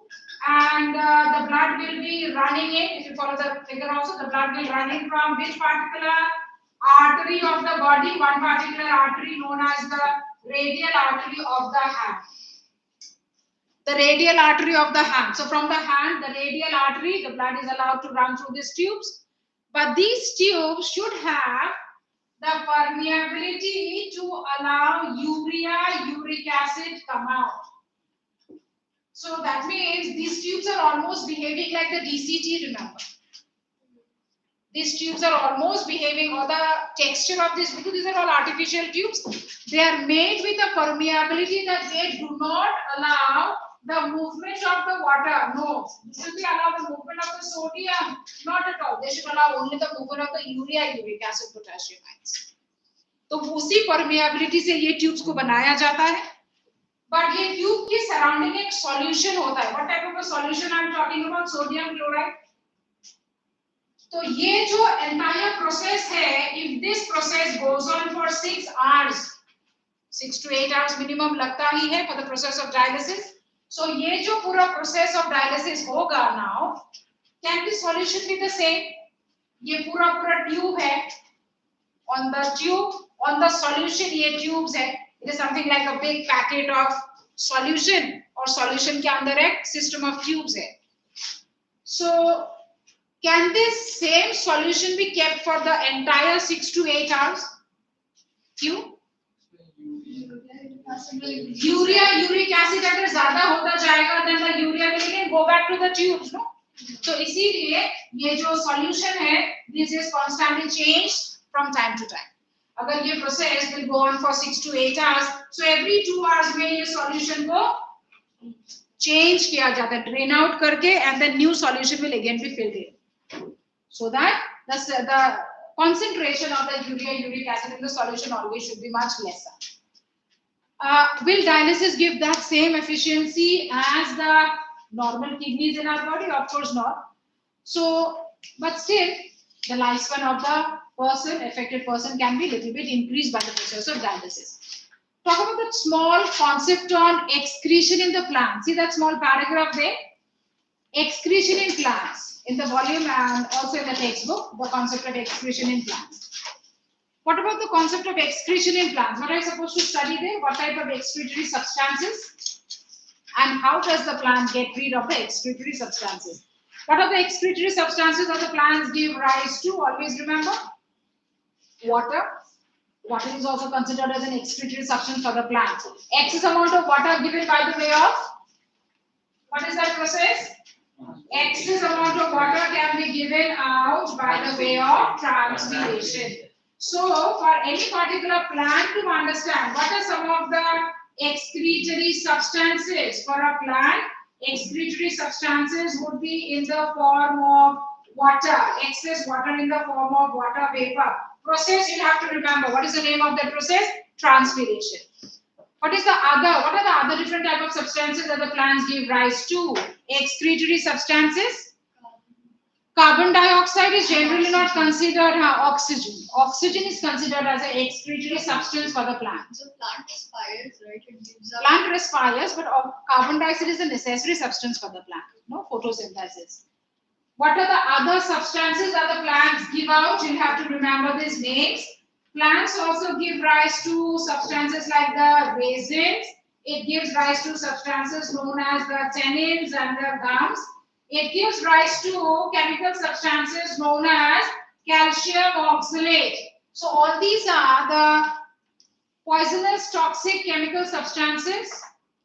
Speaker 6: and the blood will be running in. If you follow the figure also, the blood will run in from which particular artery of the body? One particular artery known as the radial artery of the hand. The radial artery of the hand. So from the hand, the radial artery, the blood is allowed to run through these tubes. But these tubes should have the permeability to allow urea, uric acid come out. So that means these tubes are almost behaving like the DCT, remember. These tubes are almost behaving, or the texture of this, because these are all artificial tubes, they are made with a permeability that they do not allow the movement of the water. No, this should be allow the movement of the sodium, not at all. They should allow only the movement of the urea, uric acid, potassium ions. तो उसी permeability से ये tubes को बनाया जाता है. But ये tube के surrounding एक solution होता है. What type of a solution I am talking about? Sodium chloride. तो ये जो entire process है, if this process goes on for 6 hours, 6 to 8 hours minimum लगता ही है for the process of dialysis. So ये जो पूरा process of dialysis होगा now, can the solution be the same? ये पूरा tube है. On the tube, on the solution ये tubes है. It is something like a big packet of solution, और solution के अंदर एक system of tubes है. So can this same solution be kept for the entire 6 to 8 hours? क्यों? Urea, uric acid अगर ज़्यादा होता जाएगा, then the urea will again go back to the tubes, no? So इसीलिए ये जो solution है, this is constantly changed from time to time. अगर ये process will go on for 6 to 8 hours, so every 2 hours में ये solution को change किया जाता है, drain out करके, and then new solution will again be filled in, so that the concentration of the urea, uric acid in the solution always should be much lesser. Will dialysis give that same efficiency as the normal kidneys in our body? Of course not. So, but still, the lifespan of the affected person can be little bit increased by the process of dialysis. Talk about the small concept on excretion in the plant. See that small paragraph there? Excretion in plants. In the volume and also in the textbook, the concept of excretion in plants. What about the concept of excretion in plants? What are you supposed to study there? What type of excretory substances? And how does the plant get rid of the excretory substances? What are the excretory substances that the plants give rise to? Always remember? Water. Water is also considered as an excretory substance for the plant. Excess amount of water given by the way of, what is that process? Excess amount of water can be given out by the way of transpiration. So, for any particular plant to understand, what are some of the excretory substances for a plant? Excretory substances would be in the form of water, excess water in the form of water vapor. Process you have to remember. What is the name of that process? Transpiration. What are the other different type of substances that the plants give rise to? Excretory substances. Carbon dioxide is generally not considered oxygen. Oxygen is considered as an excretory substance for the plant.
Speaker 2: So plant respires, right? It gives up.
Speaker 6: Plant respires, but carbon dioxide is a necessary substance for the plant. No photosynthesis. What are the other substances that the plants give out? You have to remember these names. Plants also give rise to substances like the resins. It gives rise to substances known as the tannins and the gums. It gives rise to chemical substances known as calcium oxalate. So all these are the poisonous toxic chemical substances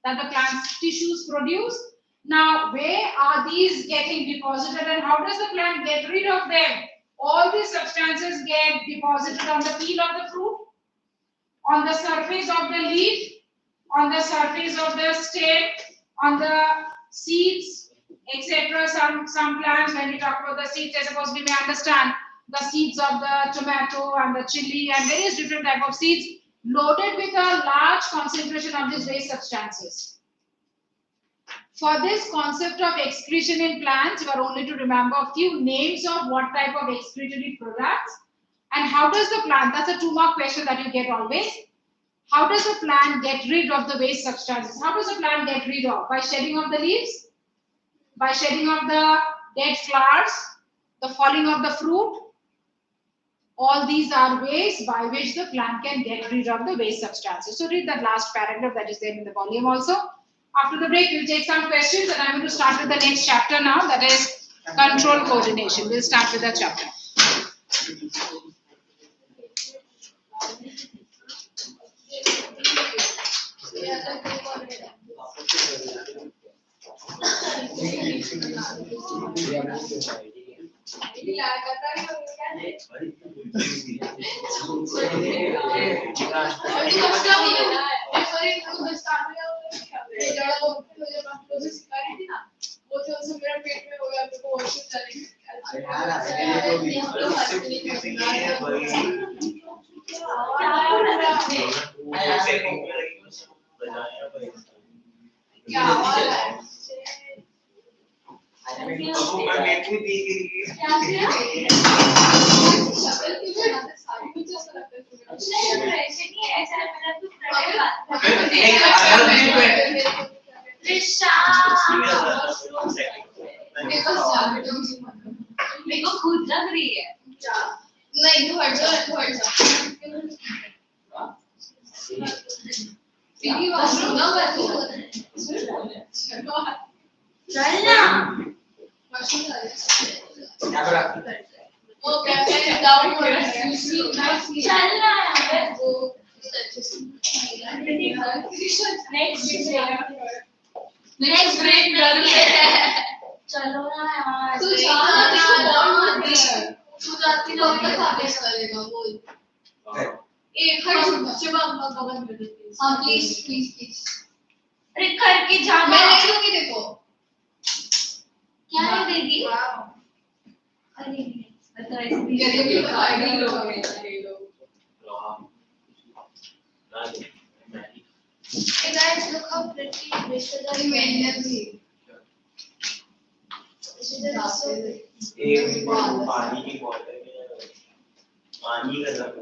Speaker 6: that the plant's tissues produce. Now, where are these getting deposited and how does the plant get rid of them? All these substances get deposited on the peel of the fruit, on the surface of the leaf, on the surface of the stem, on the seeds, etc. Some plants, when we talk about the seeds, I suppose we may understand the seeds of the tomato and the chili and various different type of seeds loaded with a large concentration of these waste substances. For this concept of excretion in plants, you are only to remember a few names of what type of excretory products and how does the plant, that's a 2-mark question that you get always. How does the plant get rid of the waste substances? How does the plant get rid of? By shedding of the leaves? By shedding of the dead flowers? The falling of the fruit? All these are ways by which the plant can get rid of the waste substances. So read that last paragraph that is there in the volume also. After the break, we'll take some questions and I'm going to start with the next chapter now, that is control coordination. We'll start with that chapter.
Speaker 2: मेरे को खुद लग रही है नहीं तू हट जा पीकी वॉशरूम ना कर तू चल ना वॉशरूम कैमरा ओके फिर डाउन हो रहा है चल ना यार वो नेक्स्ट ब्रेक कर चलो ना यार तू जा ना तू जाती तो तक आगे चलेगा बोल ए हट शिवम भगवान प्लीज हां प्लीज प्लीज प्लीज अरे करके जा मैं ले लूंगी देखो क्या ले देगी अरे बता इसकी गरीबी का आईडी लोगे ये लोग Hey guys, look how pretty Vishwadhar is.
Speaker 3: एक पानी की बोतल में पानी का जग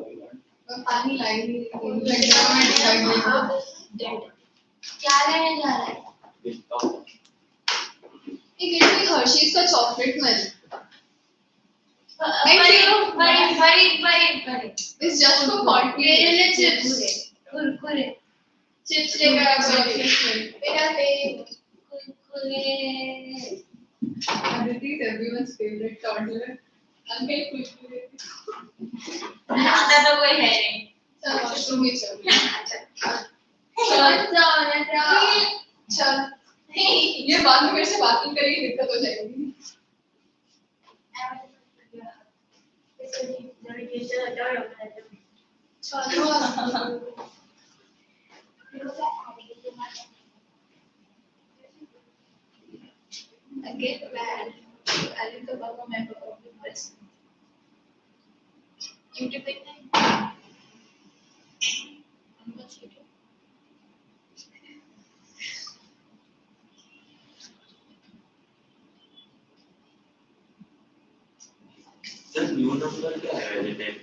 Speaker 2: पानी लाइन नहीं डेड क्या लेने जा रहा है एक हर्शीज का chocolate milk It's just for hot chips. Kurkure chips लेकर आप मेरा Kurkure Aditi is everyone's favorite toddler. Uncle Kurkure
Speaker 5: आता तो कोई है नहीं
Speaker 2: चल वॉशरूम में चल चल ये बाद में मेरे से बात नहीं करेगी दिक्कत हो जाएगी चलो I get mad. I think about a member of the press. YouTube देखते हैं? हम बस YouTube.
Speaker 3: सर न्यू नंबर क्या है?